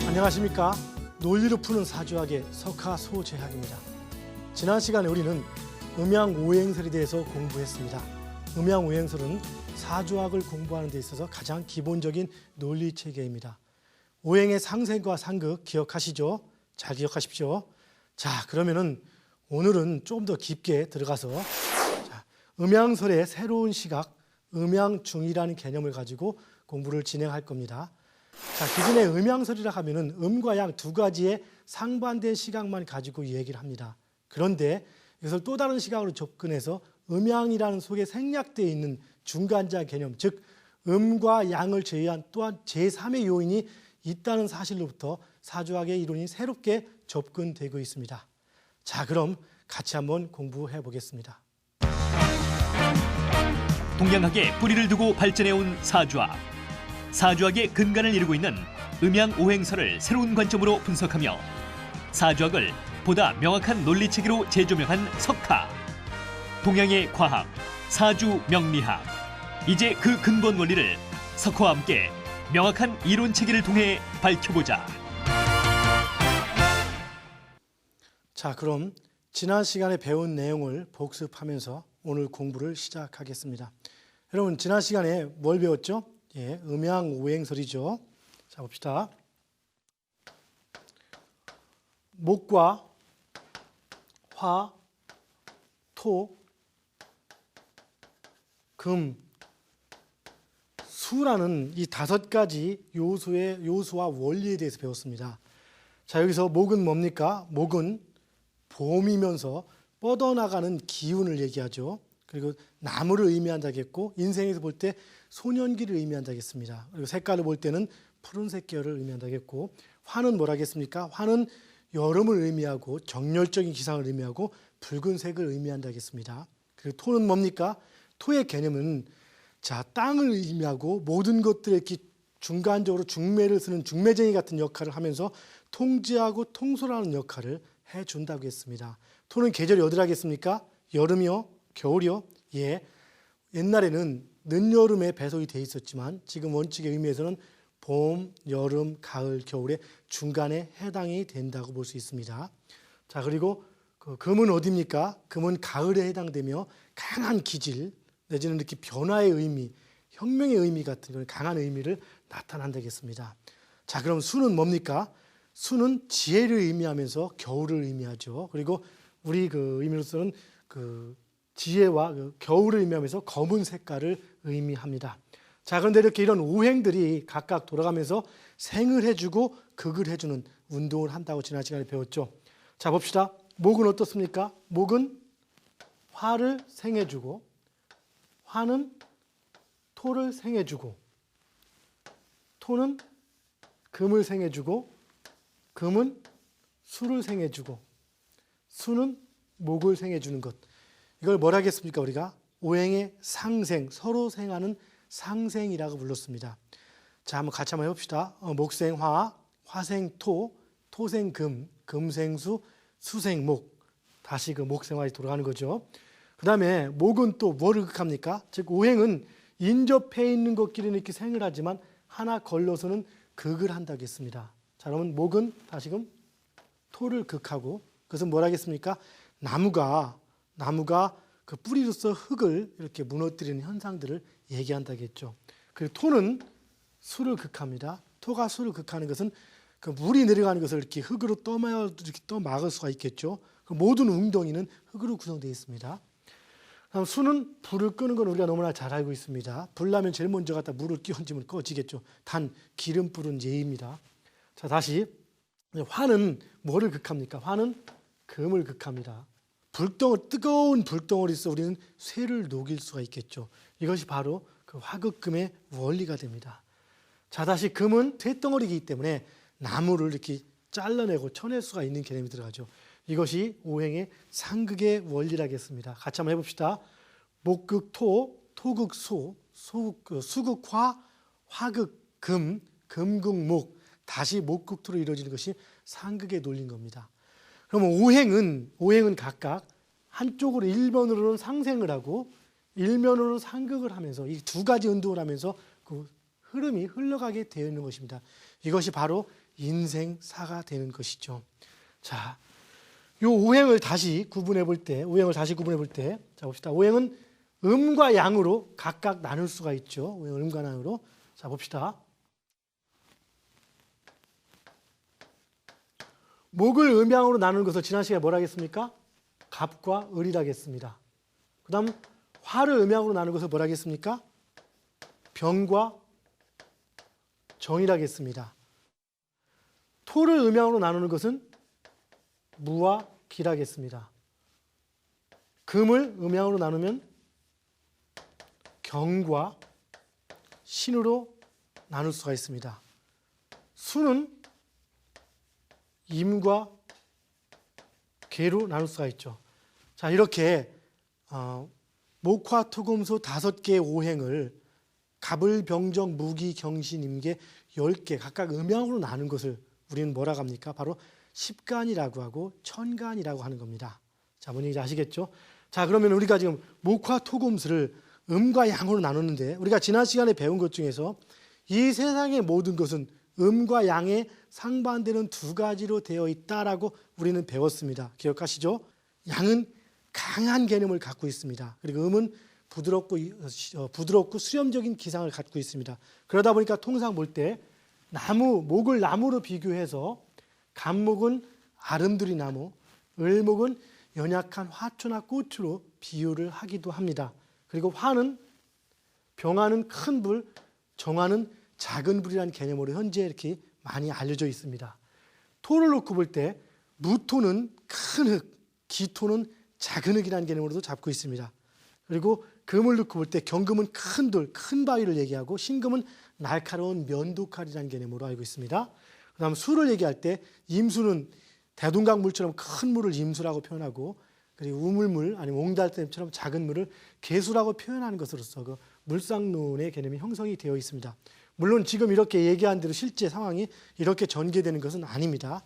안녕하십니까. 논리로 푸는 사주학의 석하소재학입니다. 지난 시간에 우리는 음양오행설에 대해서 공부했습니다. 음양오행설은 사주학을 공부하는 데 있어서 가장 기본적인 논리체계입니다. 오행의 상생과 상극 기억하시죠? 잘 기억하십시오. 자, 그러면은 오늘은 좀 더 깊게 들어가서 음양설의 새로운 시각, 음양중이라는 개념을 가지고 공부를 진행할 겁니다. 자, 기존의 음양설이라 하면은 음과 양 두 가지의 상반된 시각만 가지고 얘기를 합니다. 그런데 이것을 또 다른 시각으로 접근해서 음양이라는 속에 생략되어 있는 중간자 개념, 즉 음과 양을 제외한 또한 제3의 요인이 있다는 사실로부터 사주학의 이론이 새롭게 접근되고 있습니다. 자, 그럼 같이 한번 공부해 보겠습니다. 동양학에 뿌리를 두고 발전해온 사주학. 사주학의 근간을 이루고 있는 음양오행설을 새로운 관점으로 분석하며 사주학을 보다 명확한 논리체계로 재조명한 석하. 동양의 과학, 사주명리학. 이제 그 근본 원리를 석화와 함께 명확한 이론체계를 통해 밝혀보자. 자, 그럼 지난 시간에 배운 내용을 복습하면서 오늘 공부를 시작하겠습니다. 여러분, 지난 시간에 뭘 배웠죠? 예, 음양오행설이죠. 자, 봅시다. 목과 화, 토, 금, 수라는 이 5가지 요소와 원리에 대해서 배웠습니다. 자, 여기서 목은 뭡니까? 목은 봄이면서 뻗어나가는 기운을 얘기하죠. 그리고 나무를 의미한다겠고, 인생에서 볼 때 소년기를 의미한다겠습니다. 그리고 색깔을 볼 때는 푸른색 계열을 의미한다겠고, 화는 뭐라겠습니까? 화는 여름을 의미하고 정열적인 기상을 의미하고 붉은색을 의미한다겠습니다. 그리고 토는 뭡니까? 토의 개념은 자, 땅을 의미하고 모든 것들에 이렇게 중간적으로 중매를 쓰는 중매쟁이 같은 역할을 하면서 통제하고 통솔하는 역할을 해준다고 했습니다. 토는 계절이 어디라 하겠습니까? 여름이요? 겨울이요? 예. 옛날에는 늦여름에 배속이 돼 있었지만 지금 원칙의 의미에서는 봄, 여름, 가을, 겨울의 중간에 해당이 된다고 볼 수 있습니다. 자, 그리고 금은 어디입니까? 금은 가을에 해당되며 강한 기질 내지는 이렇게 변화의 의미, 혁명의 의미 같은 그런 강한 의미를 나타난다겠습니다. 자, 그럼 수는 뭡니까? 수는 지혜를 의미하면서 겨울을 의미하죠. 그리고 우리 그 의미로서는 그 지혜와 겨울을 의미하면서 검은 색깔을 의미합니다. 자, 그런데 이렇게 이런 오행들이 각각 돌아가면서 생을 해주고 극을 해주는 운동을 한다고 지난 시간에 배웠죠. 자, 봅시다. 목은 어떻습니까? 목은 화를 생해주고, 화는 토를 생해주고, 토는 금을 생해주고, 금은 수를 생해주고, 수는 목을 생해주는 것. 이걸 뭐라 하겠습니까? 우리가 오행의 상생, 서로 생하는 상생이라고 불렀습니다. 자, 한번 같이 한번 해봅시다. 목생 화, 화생 토, 토생 금, 금생 수, 수생 목. 다시 그 목생화에 돌아가는 거죠. 그 다음에 목은 또 뭐를 극합니까? 즉 오행은 인접해 있는 것끼리는 이렇게 생을 하지만 하나 걸러서는 극을 한다고 했습니다. 자, 그러면 목은 다시금 토를 극하고, 그것은 뭐라 하겠습니까? 나무가 그 뿌리로서 흙을 이렇게 무너뜨리는 현상들을 얘기한다겠죠. 그리고 토는 수를 극합니다. 토가 수를 극하는 것은 그 물이 내려가는 것을 이렇게 흙으로 이렇게 떠막을 수가 있겠죠. 그 모든 웅덩이는 흙으로 구성되어 있습니다. 그럼 수는 불을 끄는 건 우리가 너무나 잘 알고 있습니다. 불 나면 제일 먼저 갖다 물을 끼얹으면 꺼지겠죠. 단 기름불은 예입니다. 자, 다시 화는 뭐를 극합니까? 화는 금을 극합니다. 뜨거운 불덩어리에서 우리는 쇠를 녹일 수가 있겠죠. 이것이 바로 그 화극금의 원리가 됩니다. 자, 다시 금은 쇠덩어리이기 때문에 나무를 이렇게 잘라내고 쳐낼 수가 있는 개념이 들어가죠. 이것이 오행의 상극의 원리라겠습니다. 같이 한번 해봅시다. 목극 토, 토극 수, 수극 화, 화극 금, 금극 목, 다시 목극 토로 이루어지는 것이 상극의 논리인 겁니다. 그러면 오행은 각각 한쪽으로 일면으로는 상생을 하고 일면으로는 상극을 하면서 이 두 가지 운동을 하면서 그 흐름이 흘러가게 되어 있는 것입니다. 이것이 바로 인생사가 되는 것이죠. 자, 요 오행을 다시 구분해 볼 때, 자 봅시다. 오행은 음과 양으로 각각 나눌 수가 있죠. 오행은 음과 양으로. 자 봅시다. 목을 음양으로 나누는 것을 지난 시간에 뭐라 했습니까? 갑과 을이라 했습니다. 그 다음 화를 음양으로 나누는 것을 뭐라 했습니까? 병과 정이라 했습니다. 토를 음양으로 나누는 것은 무와 기라 했습니다. 금을 음양으로 나누면 경과 신으로 나눌 수가 있습니다. 수는 임과 계로 나눌 수가 있죠. 자, 이렇게 목화토금수 5개의 오행을 갑을, 병정, 무기, 경신, 임계 10개 각각 음양으로 나눈 것을 우리는 뭐라고 합니까? 바로 십간이라고 하고 천간이라고 하는 겁니다. 자, 뭔 얘기인지 아시겠죠? 자, 그러면 우리가 지금 목화토금수를 음과 양으로 나누는데 우리가 지난 시간에 배운 것 중에서 이 세상의 모든 것은 음과 양의 상반되는 두 가지로 되어 있다라고 우리는 배웠습니다. 기억하시죠? 양은 강한 개념을 갖고 있습니다. 그리고 음은 부드럽고 수렴적인 기상을 갖고 있습니다. 그러다 보니까 통상 볼 때 목을 나무로 비교해서 갑목은 아름드리 나무, 을목은 연약한 화초나 꽃으로 비유를 하기도 합니다. 그리고 화는 병화는 큰 불, 정화는 작은 불이라는 개념으로 현재 이렇게 많이 알려져 있습니다. 토를 놓고 볼 때 무토는 큰 흙, 기토는 작은 흙이라는 개념으로도 잡고 있습니다. 그리고 금을 놓고 볼 때 경금은 큰 돌, 큰 바위를 얘기하고 신금은 날카로운 면도칼이라는 개념으로 알고 있습니다. 그 다음 수를 얘기할 때 임수는 대동강 물처럼 큰 물을 임수라고 표현하고 그리고 우물물 아니면 옹달샘처럼 작은 물을 개수라고 표현하는 것으로서 그 물상론의 개념이 형성이 되어 있습니다. 물론 지금 이렇게 얘기한 대로 실제 상황이 이렇게 전개되는 것은 아닙니다.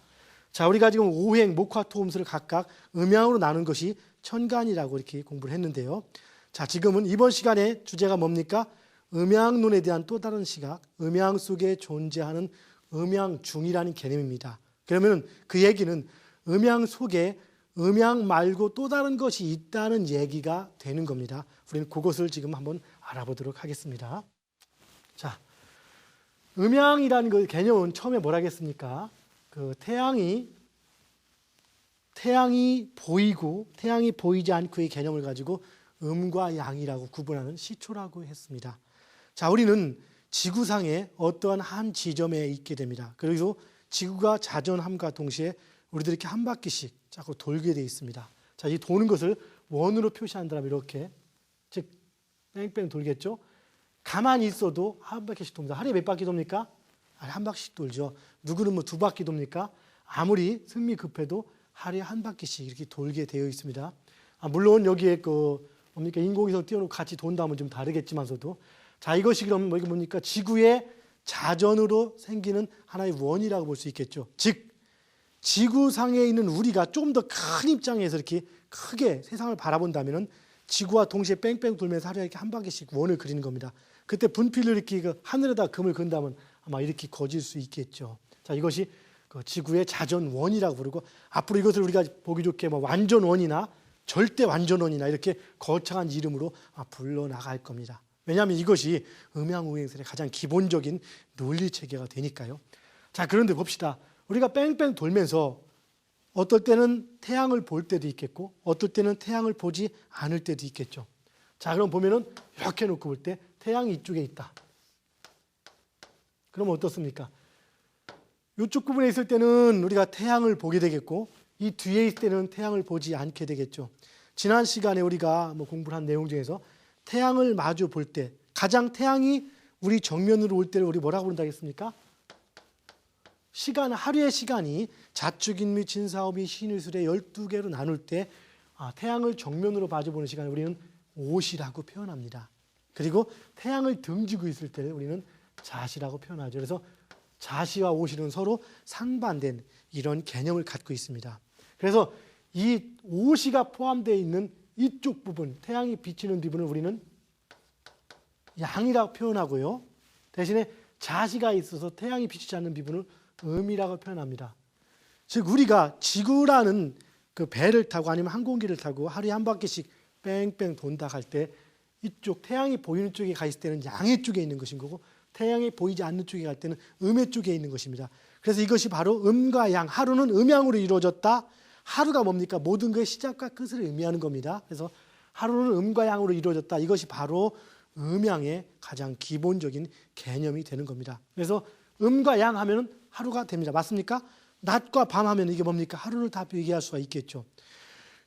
자, 우리가 지금 오행, 목화토금수를 각각 음양으로 나눈 것이 천간이라고 이렇게 공부를 했는데요. 자, 지금은 이번 시간의 주제가 뭡니까? 음양론에 대한 또 다른 시각, 음양 속에 존재하는 음양중이라는 개념입니다. 그러면 그 얘기는 음양 속에 음양 말고 또 다른 것이 있다는 얘기가 되는 겁니다. 우리는 그것을 지금 한번 알아보도록 하겠습니다. 자, 음양이라는 그 개념은 처음에 뭐라 했습니까? 그 태양이 보이고 태양이 보이지 않고의 개념을 가지고 음과 양이라고 구분하는 시초라고 했습니다. 자, 우리는 지구상에 어떠한 한 지점에 있게 됩니다. 그리고 지구가 자전함과 동시에 우리들이 이렇게 한 바퀴씩 자꾸 돌게 되어 있습니다. 자, 이 도는 것을 원으로 표시한다면 이렇게 즉 뺑뺑 돌겠죠. 가만히 있어도 한 바퀴씩 돕니다. 하루에 몇 바퀴 돕니까? 한 바퀴씩 돌죠. 누구는 뭐 2바퀴 돕니까? 아무리 승리 급해도 하루에 한 바퀴씩 이렇게 돌게 되어 있습니다. 물론 여기에 뭡니까? 인공위성 띄워놓고 같이 돈다면 좀 다르겠지만서도 자, 이것이 그럼 뭡니까? 지구의 자전으로 생기는 하나의 원이라고 볼 수 있겠죠. 즉 지구상에 있는 우리가 좀 더 큰 입장에서 이렇게 크게 세상을 바라본다면은 지구와 동시에 뺑뺑 돌면서 하루에 이렇게 한 바퀴씩 원을 그리는 겁니다. 그때 분필을 이렇게 하늘에다 금을 그은다면 아마 이렇게 거질 수 있겠죠. 자, 이것이 지구의 자전원이라고 부르고 앞으로 이것을 우리가 보기 좋게 뭐 완전원이나 절대 완전원이나 이렇게 거창한 이름으로 불러나갈 겁니다. 왜냐하면 이것이 음양오행설의 가장 기본적인 논리 체계가 되니까요. 자, 그런데 봅시다. 우리가 뺑뺑 돌면서 어떨 때는 태양을 볼 때도 있겠고 어떨 때는 태양을 보지 않을 때도 있겠죠. 자, 그럼 보면은 이렇게 놓고 볼 때 태양이 이쪽에 있다. 그러면 어떻습니까? 이쪽 부분에 있을 때는 우리가 태양을 보게 되겠고 이 뒤에 있을 때는 태양을 보지 않게 되겠죠. 지난 시간에 우리가 공부를 한 내용 중에서 태양을 마주 볼 때 가장 태양이 우리 정면으로 올 때를 우리 뭐라고 부른다 했습니까? 하루의 시간이 자축인미, 진사오미, 신의술의 12개로 나눌 때 태양을 정면으로 마주보는 시간을 우리는 오시라고 표현합니다. 그리고 태양을 등지고 있을 때를 우리는 자시라고 표현하죠. 그래서 자시와 오시는 서로 상반된 이런 개념을 갖고 있습니다. 그래서 이 오시가 포함되어 있는 이쪽 부분, 태양이 비치는 부분을 우리는 양이라고 표현하고요. 대신에 자시가 있어서 태양이 비추지 않는 부분을 음이라고 표현합니다. 즉 우리가 지구라는 그 배를 타고 아니면 항공기를 타고 하루에 한 바퀴씩 뺑뺑 돈다 할 때 이쪽 태양이 보이는 쪽에 가 있을 때는 양의 쪽에 있는 것인 거고 태양이 보이지 않는 쪽에 갈 때는 음의 쪽에 있는 것입니다. 그래서 이것이 바로 음과 양, 하루는 음양으로 이루어졌다. 하루가 뭡니까? 모든 것의 시작과 끝을 의미하는 겁니다. 그래서 하루는 음과 양으로 이루어졌다. 이것이 바로 음양의 가장 기본적인 개념이 되는 겁니다. 그래서 음과 양 하면은 하루가 됩니다. 맞습니까? 낮과 밤 하면 이게 뭡니까? 하루를 다 얘기할 수가 있겠죠.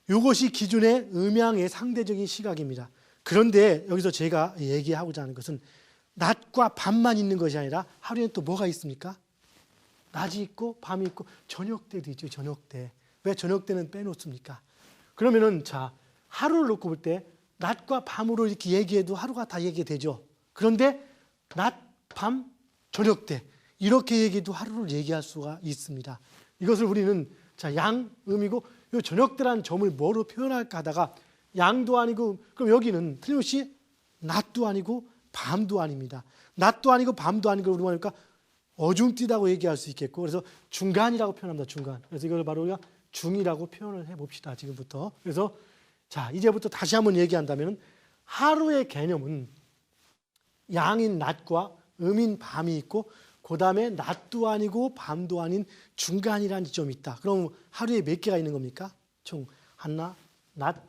이것이 기존의 음양의 상대적인 시각입니다. 그런데 여기서 제가 얘기하고자 하는 것은 낮과 밤만 있는 것이 아니라 하루에는 또 뭐가 있습니까? 낮이 있고 밤이 있고 저녁 때도 있죠. 저녁 때. 왜 저녁 때는 빼놓습니까? 그러면은 자, 하루를 놓고 볼 때 낮과 밤으로 이렇게 얘기해도 하루가 다 얘기되죠. 그런데 낮, 밤, 저녁 때 이렇게 얘기해도 하루를 얘기할 수가 있습니다. 이것을 우리는 자, 양, 음이고 이 저녁 때라는 점을 뭐로 표현할까 하다가 양도 아니고 그럼 여기는 틀림없이 낮도 아니고 밤도 아닙니다. 낮도 아니고 밤도 아니고 우리가 뭐랄까 어중뛰다고 얘기할 수 있겠고 그래서 중간이라고 표현합니다. 중간. 그래서 이걸 바로 우리가 중이라고 표현을 해봅시다. 지금부터. 그래서 자 이제부터 다시 한번 얘기한다면 하루의 개념은 양인 낮과 음인 밤이 있고 그 다음에 낮도 아니고 밤도 아닌 중간이라는 지점이 있다. 그럼 하루에 몇 개가 있는 겁니까? 총 하나, 낮,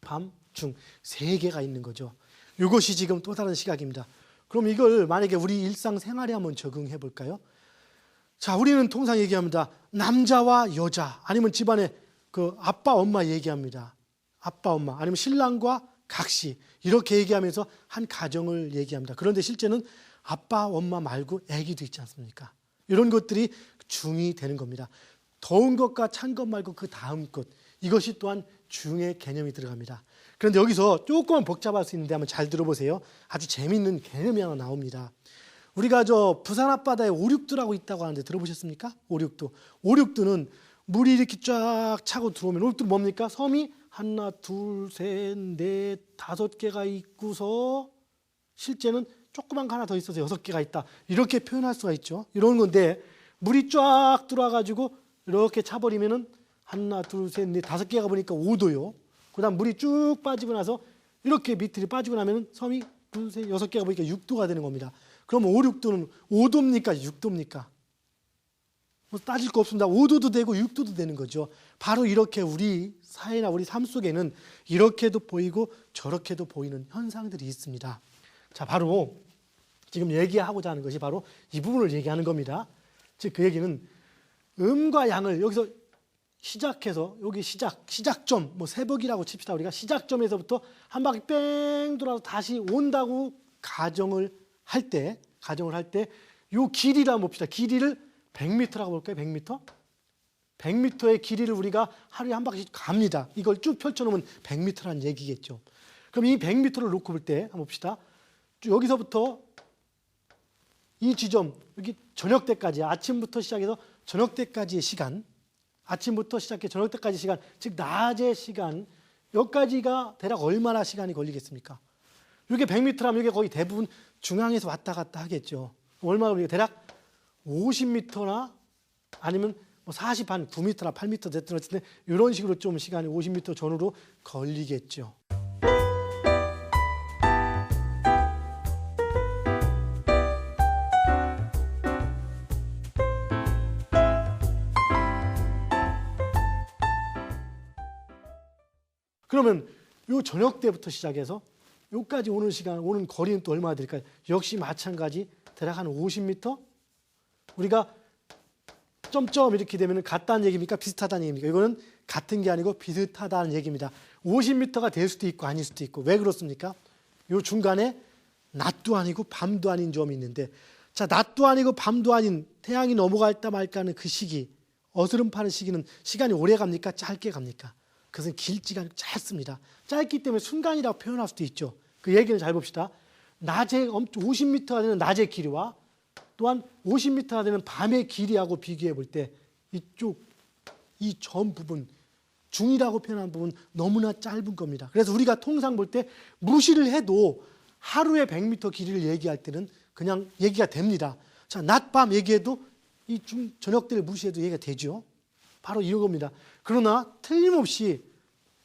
밤, 중 세 개가 있는 거죠. 이것이 지금 또 다른 시각입니다. 그럼 이걸 만약에 우리 일상생활에 한번 적응해 볼까요? 자, 우리는 통상 얘기합니다. 남자와 여자 아니면 집안에 그 아빠, 엄마 얘기합니다. 아빠, 엄마 아니면 신랑과 각시 이렇게 얘기하면서 한 가정을 얘기합니다. 그런데 실제는 아빠, 엄마 말고 아기도 있지 않습니까? 이런 것들이 중이 되는 겁니다. 더운 것과 찬 것 말고 그 다음 것 이것이 또한 중의 개념이 들어갑니다. 그런데 여기서 조금은 복잡할 수 있는데 한번 잘 들어보세요. 아주 재미있는 개념이 하나 나옵니다. 우리가 저 부산 앞바다에 오륙도라고 있다고 하는데 들어보셨습니까? 오륙도. 오륙도는 물이 이렇게 쫙 차고 들어오면 오륙도 뭡니까? 섬이 하나, 둘, 셋, 넷, 다섯 개가 있고서 실제는 조그만 거 하나 더 있어서 6개가 있다. 이렇게 표현할 수가 있죠. 이런 건데 물이 쫙 들어와가지고 이렇게 차버리면은 하나, 둘, 셋, 넷, 5개가 보니까 5도요. 그 다음 물이 쭉 빠지고 나서 이렇게 밑으로 빠지고 나면은 섬이 둘, 셋, 6개가 보니까 6도가 되는 겁니다. 그럼 5, 6도는 5도입니까? 6도입니까? 뭐 따질 거 없습니다. 5도도 되고 6도도 되는 거죠. 바로 이렇게 우리 사회나 우리 삶 속에는 이렇게도 보이고 저렇게도 보이는 현상들이 있습니다. 자, 바로 지금 얘기하고자 하는 것이 바로 이 부분을 얘기하는 겁니다. 즉 그 얘기는 음과 양을 여기서 시작해서 여기 시작점 뭐 새벽이라고 칩시다. 우리가 시작점에서부터 한 바퀴 뺑 돌아서 다시 온다고 가정을 할 때 요 길이를 한번 봅시다. 길이를 100m라고 볼까요? 100m? 100m의 길이를 우리가 하루에 한 바퀴씩 갑니다. 이걸 쭉 펼쳐놓으면 100m라는 얘기겠죠. 그럼 이 100m를 놓고 볼 때 한번 봅시다. 여기서부터 이 지점 여기 저녁 때까지 아침부터 시작해서 저녁 때까지의 시간 아침부터 시작해 저녁 때까지 시간 즉 낮의 시간 여기까지가 대략 얼마나 시간이 걸리겠습니까? 이게 100m라면 이게 거의 대부분 중앙에서 왔다 갔다 하겠죠. 얼마나 걸리겠 대략 50m나 아니면 뭐 40, 한 9m나 8m 됐든 어쨌든 이런 식으로 좀 시간이 50m 전후로 걸리겠죠. 그러면 요 저녁 때부터 시작해서 요까지 오는 시간, 오는 거리는 또 얼마나 될까요? 역시 마찬가지 대략 한 50m? 우리가 점점 이렇게 되면 같다는 얘기입니까? 비슷하다는 얘기입니까? 이거는 같은 게 아니고 비슷하다는 얘기입니다. 50m가 될 수도 있고 아닐 수도 있고 왜 그렇습니까? 요 중간에 낮도 아니고 밤도 아닌 점이 있는데 자, 낮도 아니고 밤도 아닌 태양이 넘어갈까 말까 하는 그 시기 어스름 파는 시기는 시간이 오래 갑니까? 짧게 갑니까? 그것은 길지가 짧습니다. 짧기 때문에 순간이라고 표현할 수도 있죠. 그 얘기는 잘 봅시다. 낮에 50m가 되는 낮의 길이와 또한 50m가 되는 밤의 길이하고 비교해 볼 때 이쪽 이 점 부분 중이라고 표현한 부분 너무나 짧은 겁니다. 그래서 우리가 통상 볼 때 무시를 해도 하루에 100m 길이를 얘기할 때는 그냥 얘기가 됩니다. 자, 낮, 밤 얘기해도 이 저녁 때를 무시해도 얘기가 되죠. 바로 이런 겁니다. 그러나 틀림없이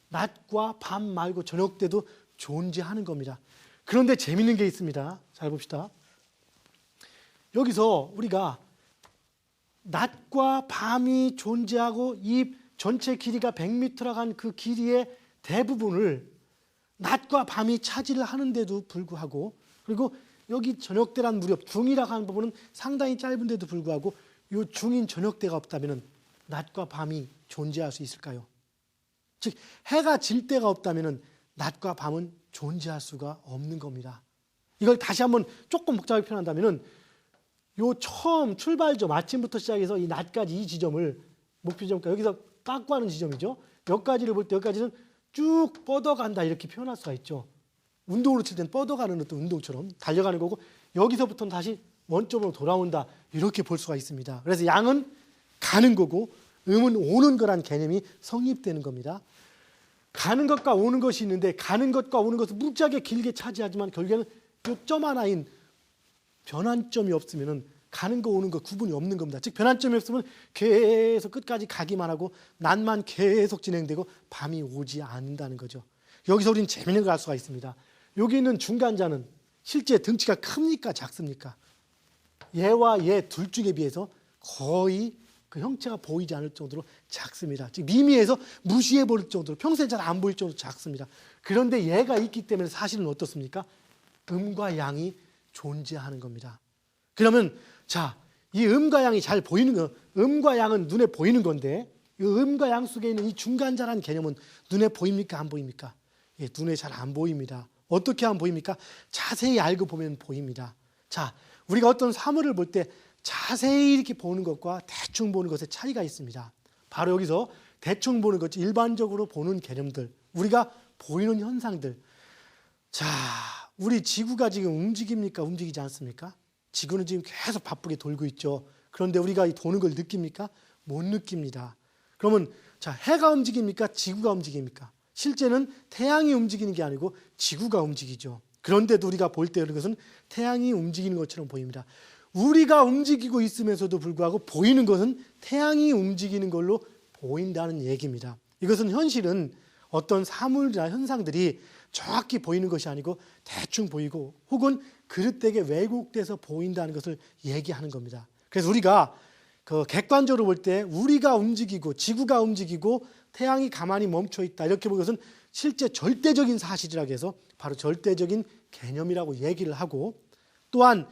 낮과 밤 말고 저녁 때도 존재하는 겁니다. 그런데 재밌는 게 있습니다. 잘 봅시다. 여기서 우리가 낮과 밤이 존재하고 이 전체 길이가 100m라고 한 그 길이의 대부분을 낮과 밤이 차지를 하는데도 불구하고, 그리고 여기 저녁대란 무렵 중이라고 하는 부분은 상당히 짧은데도 불구하고 이 중인 저녁대가 없다면 낮과 밤이 존재할 수 있을까요? 즉 해가 질 때가 없다면 낮과 밤은 존재할 수가 없는 겁니다. 이걸 다시 한번 조금 복잡하게 표현한다면 요 처음 출발점 아침부터 시작해서 이 낮까지 이 지점을 목표점까지 여기서 깎고 하는 지점이죠. 여기까지를 볼 때 여기까지는 쭉 뻗어간다 이렇게 표현할 수가 있죠. 운동으로 칠 때는 뻗어가는 어떤 운동처럼 달려가는 거고 여기서부터는 다시 원점으로 돌아온다 이렇게 볼 수가 있습니다. 그래서 양은 가는 거고 음은 오는 거란 개념이 성립되는 겁니다. 가는 것과 오는 것이 있는데 가는 것과 오는 것을 무지하게 길게 차지하지만 결국에는 이 점 하나인 변환점이 없으면 가는 거 오는 거 구분이 없는 겁니다. 즉 변환점이 없으면 계속 끝까지 가기만 하고 낮만 계속 진행되고 밤이 오지 않는다는 거죠. 여기서 우리는 재미있는 걸 알 수가 있습니다. 여기 있는 중간자는 실제 등치가 큽니까 작습니까? 얘와 얘 둘 중에 비해서 거의 그 형체가 보이지 않을 정도로 작습니다. 즉 미미해서 무시해 버릴 정도로 평소에 잘 안 보일 정도로 작습니다. 그런데 얘가 있기 때문에 사실은 어떻습니까? 음과 양이 존재하는 겁니다. 그러면 자, 이 음과 양이 잘 보이는 거, 음과 양은 눈에 보이는 건데 이 음과 양 속에 있는 이 중간자라는 개념은 눈에 보입니까? 안 보입니까? 예, 눈에 잘 안 보입니다. 어떻게 하면 보입니까? 자세히 알고 보면 보입니다. 자, 우리가 어떤 사물을 볼 때 자세히 이렇게 보는 것과 대충 보는 것의 차이가 있습니다. 바로 여기서 대충 보는 것, 일반적으로 보는 개념들, 우리가 보이는 현상들. 자, 우리 지구가 지금 움직입니까? 움직이지 않습니까? 지구는 지금 계속 바쁘게 돌고 있죠. 그런데 우리가 이 도는 걸 느낍니까? 못 느낍니다. 그러면 자, 해가 움직입니까? 지구가 움직입니까? 실제는 태양이 움직이는 게 아니고 지구가 움직이죠. 그런데도 우리가 볼 때 그것은 태양이 움직이는 것처럼 보입니다. 우리가 움직이고 있으면서도 불구하고 보이는 것은 태양이 움직이는 걸로 보인다는 얘기입니다. 이것은 현실은 어떤 사물이나 현상들이 정확히 보이는 것이 아니고 대충 보이고 혹은 그릇되게 왜곡돼서 보인다는 것을 얘기하는 겁니다. 그래서 우리가 그 객관적으로 볼 때 우리가 움직이고 지구가 움직이고 태양이 가만히 멈춰 있다 이렇게 보는 것은 실제 절대적인 사실이라고 해서 바로 절대적인 개념이라고 얘기를 하고, 또한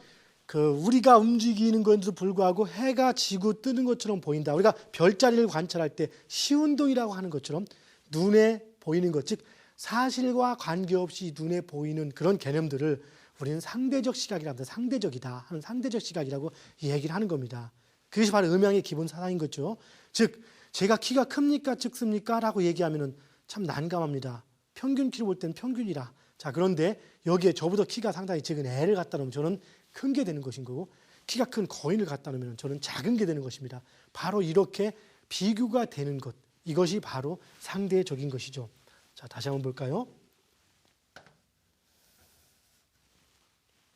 그 우리가 움직이는 것에도 불구하고 해가 지고 뜨는 것처럼 보인다. 우리가 별자리를 관찰할 때 시운동이라고 하는 것처럼 눈에 보이는 것, 즉 사실과 관계없이 눈에 보이는 그런 개념들을 우리는 상대적 시각이라고 합니다. 상대적이다 하는 상대적 시각이라고 얘기를 하는 겁니다. 그것이 바로 음양의 기본 사상인 거죠. 즉 제가 키가 큽니까 작습니까? 라고 얘기하면 참 난감합니다. 평균 키로 볼 때는 평균이라. 자, 그런데 여기에 저보다 키가 상당히 적은 애를 갖다 놓으면 저는 큰 게 되는 것인 거고 키가 큰 거인을 갖다 놓으면 저는 작은 게 되는 것입니다. 바로 이렇게 비교가 되는 것, 이것이 바로 상대적인 것이죠. 자, 다시 한번 볼까요?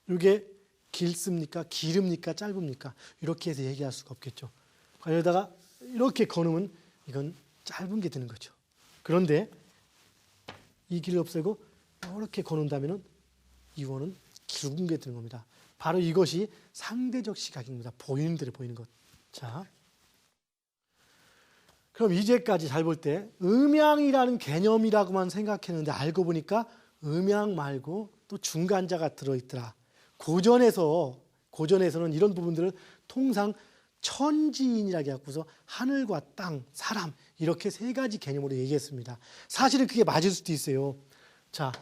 이게 길습니까? 길습니까? 짧습니까? 이렇게 해서 얘기할 수가 없겠죠. 여기다가 이렇게 거누면 이건 짧은 게 되는 거죠. 그런데 이 길을 없애고 이렇게 거는다면 이원은 굵은 게 되는 겁니다. 바로 이것이 상대적 시각입니다. 보이는 대로 보이는 것. 자, 그럼 이제까지 잘 볼 때 음양이라는 개념이라고만 생각했는데 알고 보니까 음양 말고 또 중간자가 들어있더라. 고전에서는 이런 부분들을 통상 천지인이라고 해서 하늘과 땅, 사람 이렇게 세 가지 개념으로 얘기했습니다. 사실은 그게 맞을 수도 있어요. 자,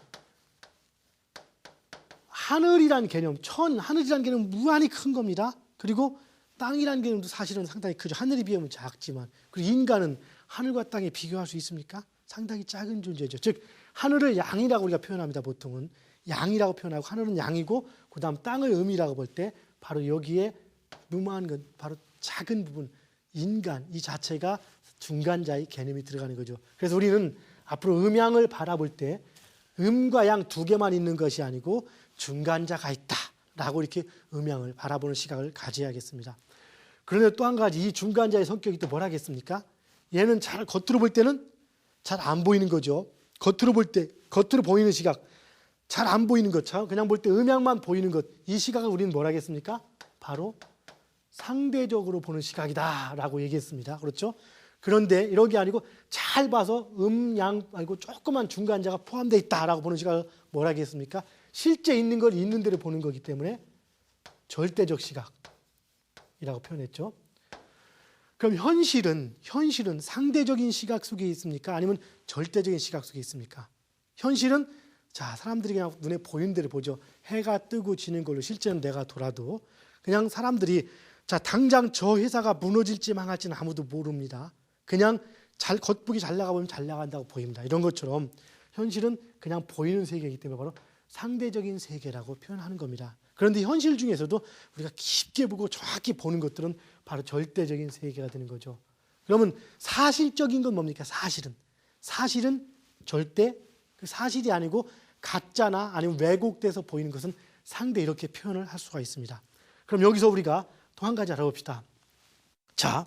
하늘이라는 개념, 하늘이라는 개념은 무한히 큰 겁니다. 그리고 땅이라는 개념도 사실은 상당히 크죠. 하늘에 비하면 작지만. 그리고 인간은 하늘과 땅에 비교할 수 있습니까? 상당히 작은 존재죠. 즉 하늘을 양이라고 우리가 표현합니다. 보통은 양이라고 표현하고 하늘은 양이고 그다음 땅을 음이라고 볼 때 바로 여기에 무모한 건 바로 작은 부분 인간 이 자체가 중간자의 개념이 들어가는 거죠. 그래서 우리는 앞으로 음양을 바라볼 때 음과 양 두 개만 있는 것이 아니고 중간자가 있다 라고 이렇게 음양을 바라보는 시각을 가져야겠습니다. 그런데 또 한 가지 이 중간자의 성격이 또 뭐라겠습니까? 얘는 잘 겉으로 볼 때는 잘 안 보이는 거죠. 겉으로 볼 때, 겉으로 보이는 시각, 잘 안 보이는 것, 그냥 볼 때 음양만 보이는 것, 이 시각을 우리는 뭐라겠습니까? 바로 상대적으로 보는 시각이다 라고 얘기했습니다. 그렇죠? 그런데 이런 게 아니고 잘 봐서 양 말고 조그만 중간자가 포함되어 있다라고 보는 시각을 뭐라겠습니까? 실제 있는 걸 있는 대로 보는 거기 때문에 절대적 시각이라고 표현했죠. 그럼 현실은 상대적인 시각 속에 있습니까? 아니면 절대적인 시각 속에 있습니까? 현실은 자, 사람들이 그냥 눈에 보이는 대로 보죠. 해가 뜨고 지는 걸로 실제는 내가 돌아도 그냥 사람들이 자, 당장 저 회사가 무너질지 망할지는 아무도 모릅니다. 그냥 겉보기 잘 나가 보면 잘 나간다고 보입니다. 이런 것처럼 현실은 그냥 보이는 세계이기 때문에 바로 상대적인 세계라고 표현하는 겁니다. 그런데 현실 중에서도 우리가 깊게 보고 정확히 보는 것들은 바로 절대적인 세계가 되는 거죠. 그러면 사실적인 건 뭡니까? 사실은 절대 그 사실이 아니고 가짜나 아니면 왜곡돼서 보이는 것은 상대 이렇게 표현을 할 수가 있습니다. 그럼 여기서 우리가 또 한 가지 알아봅시다. 자,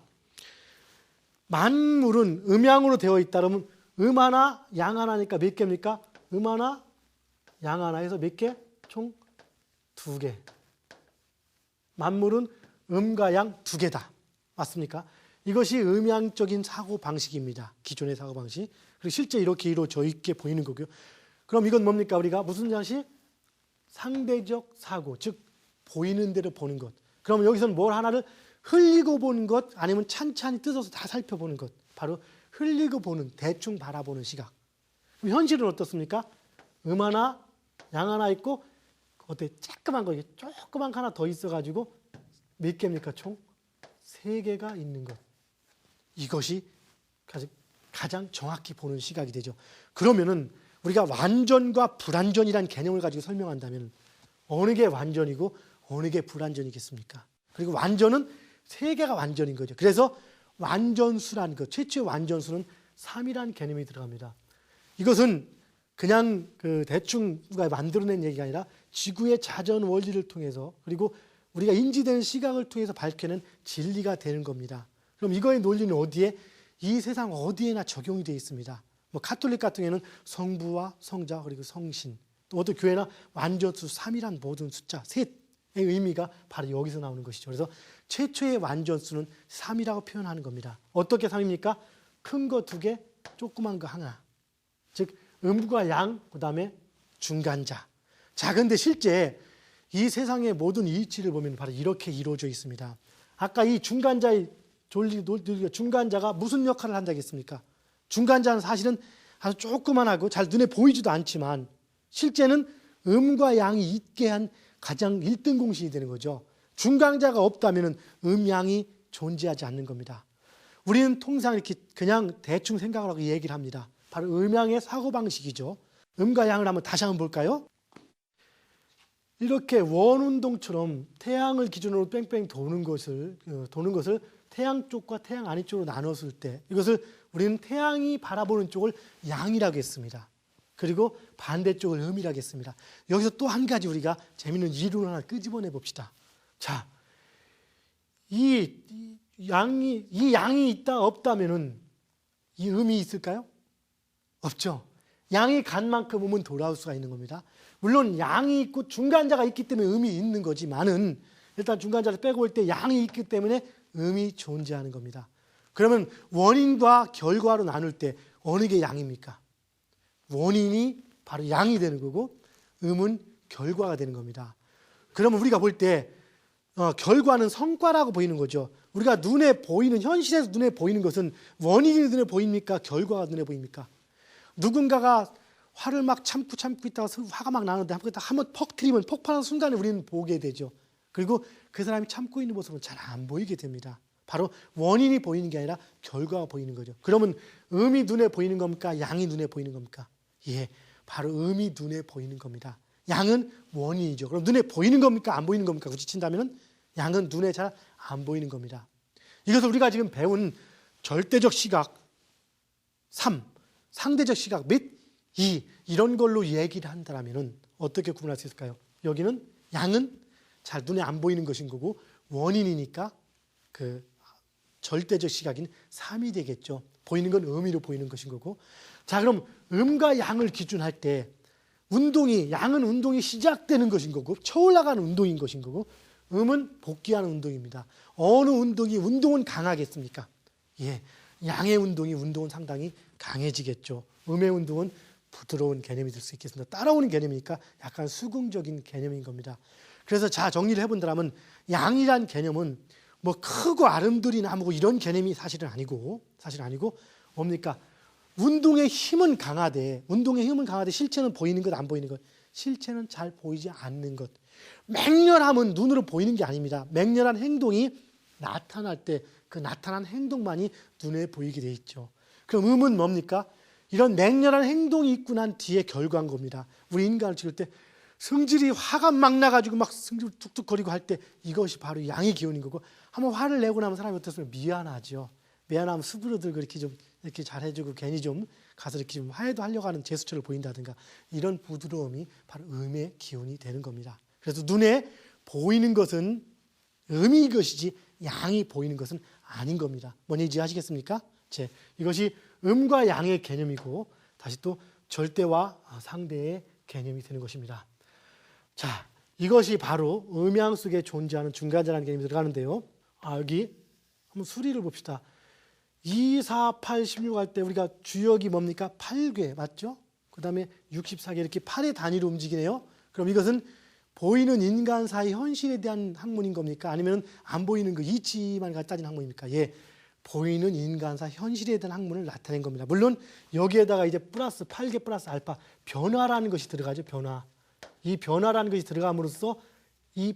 만물은 음양으로 되어 있다 그러면 음 하나, 양 하나니까 몇 개입니까? 음 하나, 양 하나 해서 몇 개? 총 2개. 만물은 음과 양 2개다. 맞습니까? 이것이 음양적인 사고 방식입니다. 기존의 사고 방식. 그리고 실제 이렇게 이루어져 있게 보이는 거고요. 그럼 이건 뭡니까? 우리가 무슨 장식? 상대적 사고, 즉 보이는 대로 보는 것. 그러면 여기서는 뭘 하나를 흘리고 보는 것 아니면 찬찬히 뜯어서 다 살펴보는 것. 바로 흘리고 보는, 대충 바라보는 시각. 그럼 현실은 어떻습니까? 음 하나, 양 하나 있고 어때? 조그만 거, 조그만 거 하나 더 있어가지고 몇 개입니까? 총 3개가 있는 것. 이것이 가장 정확히 보는 시각이 되죠. 그러면은 우리가 완전과 불완전이라는 개념을 가지고 설명한다면 어느 게 완전이고 어느 게 불완전이겠습니까? 그리고 완전은 3개가 완전인 거죠. 그래서 완전수라는 것, 최초의 완전수는 3이라는 개념이 들어갑니다. 이것은 그냥 대충 누가 만들어낸 얘기가 아니라 지구의 자전 원리를 통해서 그리고 우리가 인지되는 시각을 통해서 밝혀낸 진리가 되는 겁니다. 그럼 이거의 논리는 어디에? 이 세상 어디에나 적용이 되어 있습니다. 뭐 가톨릭 같은 경우에는 성부와 성자 그리고 성신, 또 어떤 교회나 완전수 3이란 모든 숫자, 셋의 의미가 바로 여기서 나오는 것이죠. 그래서 최초의 완전수는 3이라고 표현하는 겁니다. 어떻게 3입니까? 큰 거 2개, 조그만 거 하나. 즉 음과 양, 그 다음에 중간자. 자, 근데 실제 이 세상의 모든 이치를 보면 바로 이렇게 이루어져 있습니다. 아까 이 중간자의 중간자가 무슨 역할을 한다고 했습니까? 중간자는 사실은 아주 조그만하고 잘 눈에 보이지도 않지만 실제는 음과 양이 있게 한 가장 1등 공신이 되는 거죠. 중간자가 없다면 양이 존재하지 않는 겁니다. 우리는 통상 이렇게 그냥 대충 생각을 하고 얘기를 합니다. 바로 음양의 사고방식이죠. 음과 양을 한번 다시 한번 볼까요? 이렇게 원운동처럼 태양을 기준으로 뺑뺑 도는 것을 태양 쪽과 태양 아래 쪽으로 나눴을 때 이것을 우리는 태양이 바라보는 쪽을 양이라고 했습니다. 그리고 반대쪽을 음이라고 했습니다. 여기서 또 한 가지 우리가 재미있는 이론을 하나 끄집어내 봅시다. 자, 이 양이 있다 없다면은 이 음이 있을까요? 없죠. 양이 간 만큼 음은 돌아올 수가 있는 겁니다. 물론 양이 있고 중간자가 있기 때문에 음이 있는 거지만은 일단 중간자를 빼고 볼 때 양이 있기 때문에 음이 존재하는 겁니다. 그러면 원인과 결과로 나눌 때 어느 게 양입니까? 원인이 바로 양이 되는 거고 음은 결과가 되는 겁니다. 그러면 우리가 볼 때 결과는 성과라고 보이는 거죠. 우리가 눈에 보이는 현실에서 눈에 보이는 것은 원인이 눈에 보입니까? 결과가 눈에 보입니까? 누군가가 화를 막 참고 있다가 화가 막 나는데 한번 퍽 트리면 폭발하는 순간에 우리는 보게 되죠. 그리고 그 사람이 참고 있는 모습은 잘 안 보이게 됩니다. 바로 원인이 보이는 게 아니라 결과가 보이는 거죠. 그러면 음이 눈에 보이는 겁니까? 양이 눈에 보이는 겁니까? 예, 바로 음이 눈에 보이는 겁니다. 양은 원인이죠. 그럼 눈에 보이는 겁니까? 안 보이는 겁니까? 굳이 친다면 양은 눈에 잘 안 보이는 겁니다. 이것을 우리가 지금 배운 절대적 시각 3, 상대적 시각 및 2 이런 걸로 얘기를 한다면 어떻게 구분할 수 있을까요? 여기는 양은 잘 눈에 안 보이는 것인 거고, 원인이니까 그 절대적 시각인 3이 되겠죠. 보이는 건 의미로 보이는 것인 거고. 자, 그럼 음과 양을 기준할 때 양은 운동이 시작되는 것인 거고 쳐올라가는 운동인 것인 거고, 음은 복귀하는 운동입니다. 어느 운동은 강하겠습니까? 예, 양의 운동은 상당히 강해지겠죠. 음의 운동은 부드러운 개념이 될 수 있겠습니다. 따라오는 개념이니까 약간 수긍적인 개념인 겁니다. 그래서 자, 정리를 해본다면 양이란 개념은 뭐 크고 아름드리 나무고 이런 개념이 사실은 아니고 뭡니까? 운동의 힘은 강하되 실체는 보이는 것, 안 보이는 것. 실체는 잘 보이지 않는 것. 맹렬함은 눈으로 보이는 게 아닙니다. 맹렬한 행동이 나타날 때 그 나타난 행동만이 눈에 보이게 돼 있죠. 그럼 음은 뭡니까? 이런 맹렬한 행동이 있고 난 뒤에 결과인 겁니다. 우리 인간을 찍을 때 성질이 화가 막 나가지고 막 성질 툭툭거리고 할 때 이것이 바로 양의 기운인 거고, 한번 화를 내고 나면 사람이 어떻습니까? 미안하죠. 미안하면 수그러들고 이렇게 잘해주고 괜히 좀 가서 이렇게 좀 화해도 하려고 하는 제스처를 보인다든가, 이런 부드러움이 바로 음의 기운이 되는 겁니다. 그래서 눈에 보이는 것은 음이 것이지 양이 보이는 것은 아닌 겁니다. 뭔지 아시겠습니까? 이것이 음과 양의 개념이고 다시 또 절대와 상대의 개념이 되는 것입니다. 자, 이것이 바로 음양 속에 존재하는 중간자라는 개념이 들어가는데요. 여기 한번 수리를 봅시다. 2, 4, 8, 16 할 때 우리가 주역이 뭡니까? 8개 맞죠? 그 다음에 64개 이렇게 8의 단위로 움직이네요. 그럼 이것은 보이는 인간사의 현실에 대한 학문인 겁니까? 아니면 안 보이는 그 이치만 따진 학문입니까? 예, 보이는 인간사 현실에 대한 학문을 나타낸 겁니다. 물론 여기에다가 이제 플러스 8개 플러스 알파 변화라는 것이 들어가죠. 변화. 이 변화라는 것이 들어감으로써 이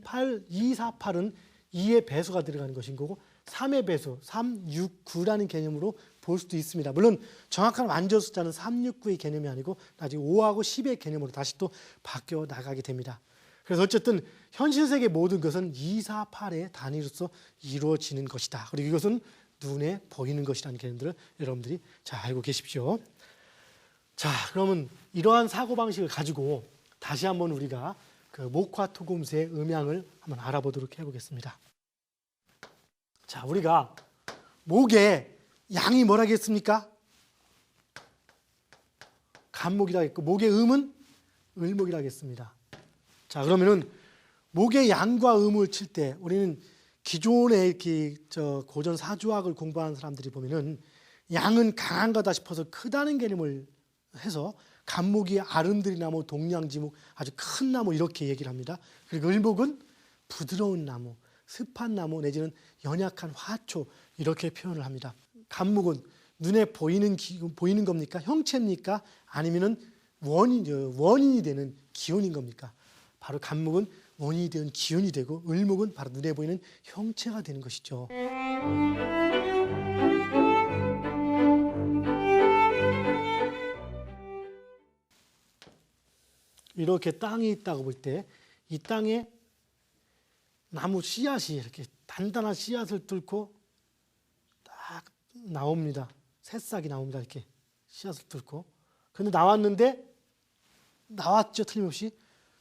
2, 4, 8은 2의 배수가 들어가는 것인 거고 3의 배수, 3, 6, 9라는 개념으로 볼 수도 있습니다. 물론 정확한 완전 숫자는 3, 6, 9의 개념이 아니고 나중에 5하고 10의 개념으로 다시 또 바뀌어 나가게 됩니다. 그래서 어쨌든 현실 세계 모든 것은 2, 4, 8의 단위로서 이루어지는 것이다. 그리고 이것은 눈에 보이는 것이라는 개념들을 여러분들이 잘 알고 계십시오. 자, 그러면 이러한 사고방식을 가지고 다시 한번 우리가 그 목화 토금수의 음양을 한번 알아보도록 해보겠습니다. 자, 우리가 목에 양이 뭐라겠습니까? 간목이라 했고 목의 음은 을목이라 했습니다. 자, 그러면은 목의 양과 음을 칠 때 우리는 기존의 이렇게 고전 사주학을 공부하는 사람들이 보면은 양은 강한 거다 싶어서 크다는 개념을 해서 간목이 아름드리 나무, 동양지목, 아주 큰 나무 이렇게 얘기를 합니다. 그리고 을목은 부드러운 나무, 습한 나무 내지는 연약한 화초 이렇게 표현을 합니다. 간목은 눈에 보이는 겁니까? 형체입니까? 아니면은 원인이 되는 기운인 겁니까? 바로 간목은 원인이 되는 기운이 되고 을목은 바로 눈에 보이는 형체가 되는 것이죠. 이렇게 땅이 있다고 볼 때 이 땅에 나무 씨앗이 이렇게 단단한 씨앗을 뚫고 딱 나옵니다. 새싹이 나옵니다. 이렇게 씨앗을 뚫고. 그런데 나왔죠. 틀림없이.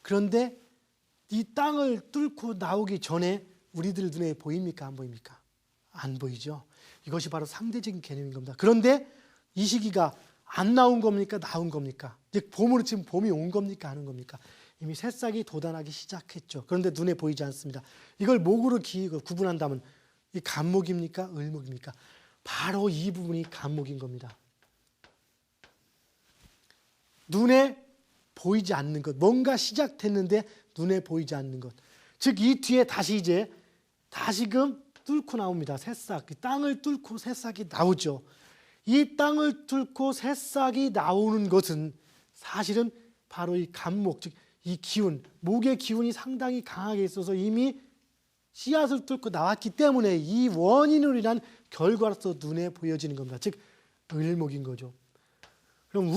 그런데 이 땅을 뚫고 나오기 전에 우리들 눈에 보입니까? 안 보입니까? 안 보이죠. 이것이 바로 상대적인 개념인 겁니다. 그런데 이 시기가 안 나온 겁니까? 나온 겁니까? 즉 봄으로 지금 봄이 온 겁니까? 안 온 겁니까? 이미 새싹이 돋아나기 시작했죠. 그런데 눈에 보이지 않습니다. 이걸 목으로 구분한다면 이 간목입니까? 을목입니까? 바로 이 부분이 간목인 겁니다. 눈에 보이지 않는 것, 뭔가 시작됐는데 눈에 보이지 않는 것. 즉 이 뒤에 다시금 뚫고 나옵니다. 새싹, 땅을 뚫고 새싹이 나오죠. 이 땅을 뚫고 새싹이 나오는 것은 사실은 바로 이 간목, 즉 이 기운, 목의 기운이 상당히 강하게 있어서 이미 씨앗을 뚫고 나왔기 때문에 이 원인으로 인한 결과로서 눈에 보여지는 겁니다. 즉 을목인 거죠. 그럼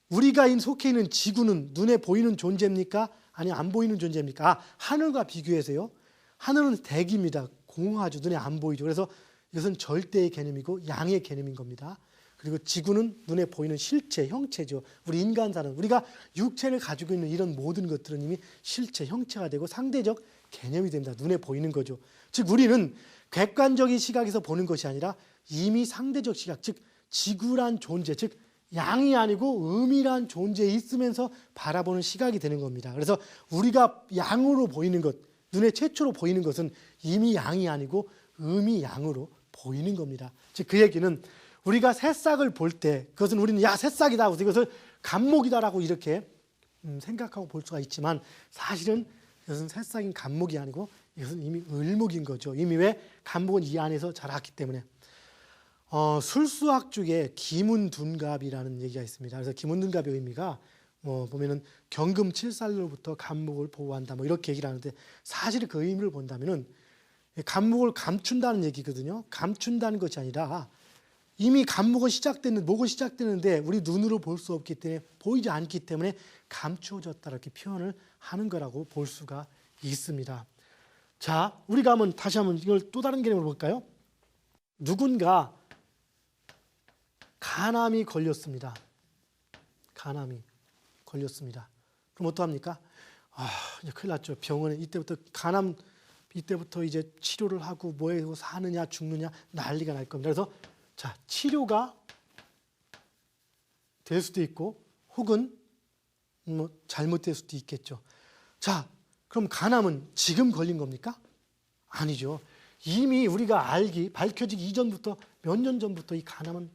우리가 속해 있는 지구는 눈에 보이는 존재입니까? 아니 안 보이는 존재입니까? 하늘과 비교해서요. 하늘은 대기입니다. 공하죠. 눈에 안 보이죠. 그래서 이것은 절대의 개념이고 양의 개념인 겁니다. 그리고 지구는 눈에 보이는 실체, 형체죠. 우리 인간사는 우리가 육체를 가지고 있는 이런 모든 것들은 이미 실체, 형체가 되고 상대적 개념이 됩니다. 눈에 보이는 거죠. 즉 우리는 객관적인 시각에서 보는 것이 아니라 이미 상대적 시각, 즉 지구란 존재, 즉 양이 아니고 음이란 존재에 있으면서 바라보는 시각이 되는 겁니다. 그래서 우리가 양으로 보이는 것, 눈에 최초로 보이는 것은 이미 양이 아니고 음이 양으로 보이는 겁니다. 즉 그 얘기는 우리가 새싹을 볼 때 그것은 우리는 야 새싹이다, 이것을 감목이다라고 이렇게 생각하고 볼 수가 있지만 사실은 이것은 새싹인 감목이 아니고 이것은 이미 을목인 거죠. 이미 왜? 감목은 이 안에서 자랐기 때문에. 술수학 중에 기문둔갑이라는 얘기가 있습니다. 그래서 기문둔갑의 의미가 보면은 경금 7살로부터 감목을 보호한다 이렇게 얘기를 하는데 사실 그 의미를 본다면은 감목을 감춘다는 얘기거든요. 감춘다는 것이 아니라 이미 감목은 목은 시작되는데 우리 눈으로 볼 수 없기 때문에 보이지 않기 때문에 감추어졌다 이렇게 표현을 하는 거라고 볼 수가 있습니다. 자, 우리가 다시 한번 이걸 또 다른 개념으로 볼까요? 누군가 간암이 걸렸습니다. 간암이 걸렸습니다. 그럼 어떡합니까? 이제 큰일 났죠. 병원에 이때부터 이때부터 이제 치료를 하고 뭐해서 사느냐 죽느냐 난리가 날 겁니다. 그래서 자, 치료가 될 수도 있고 혹은 잘못될 수도 있겠죠. 자, 그럼 간암은 지금 걸린 겁니까? 아니죠. 이미 우리가 밝혀지기 이전부터 몇 년 전부터 이 간암은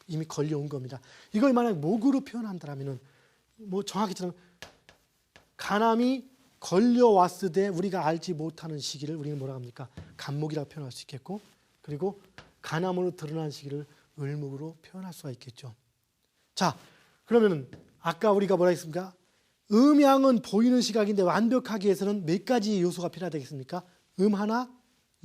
이미 걸려온 겁니다. 이걸 만약 목으로 표현한다면은 정확히 간암이 걸려왔을 때 우리가 알지 못하는 시기를 우리는 뭐라 합니까? 간목이라고 표현할 수 있겠고, 그리고 간암으로 드러난 시기를 을목으로 표현할 수가 있겠죠. 자, 그러면은 아까 우리가 뭐라 했습니까? 음양은 보이는 시각인데 완벽하기 위해서는 몇 가지 요소가 필요하겠습니까? 음 하나,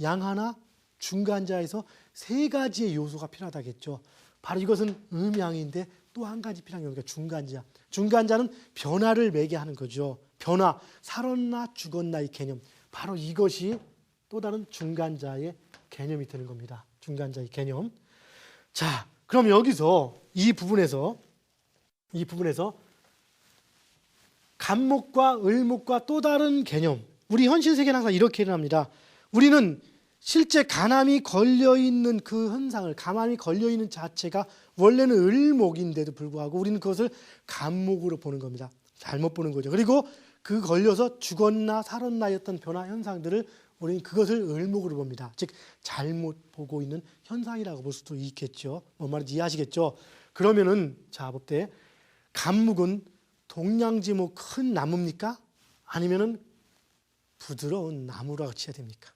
양 하나, 중간자에서 세 가지의 요소가 필요하다겠죠. 바로 이것은 음양인데 또 한 가지 필요한 게 중간자. 중간자는 변화를 매게 하는 거죠. 변화, 살았나 죽었나 이 개념. 바로 이것이 또 다른 중간자의 개념이 되는 겁니다. 중간자의 개념. 자, 그럼 여기서 이 부분에서 간목과 을목과 또 다른 개념. 우리 현실 세계는 항상 이렇게 일어납니다. 우리는 실제 간암이 걸려있는 그 현상을, 간암이 걸려있는 자체가 원래는 을목인데도 불구하고 우리는 그것을 간목으로 보는 겁니다. 잘못 보는 거죠. 그리고 그 걸려서 죽었나 살았나의 어떤 변화 현상들을 우리는 그것을 을목으로 봅니다. 즉 잘못 보고 있는 현상이라고 볼 수도 있겠죠. 뭔 말인지 이해하시겠죠? 그러면은 자, 볼 간목은 동양지목 큰 나무입니까? 아니면은 부드러운 나무라고 치야 됩니까?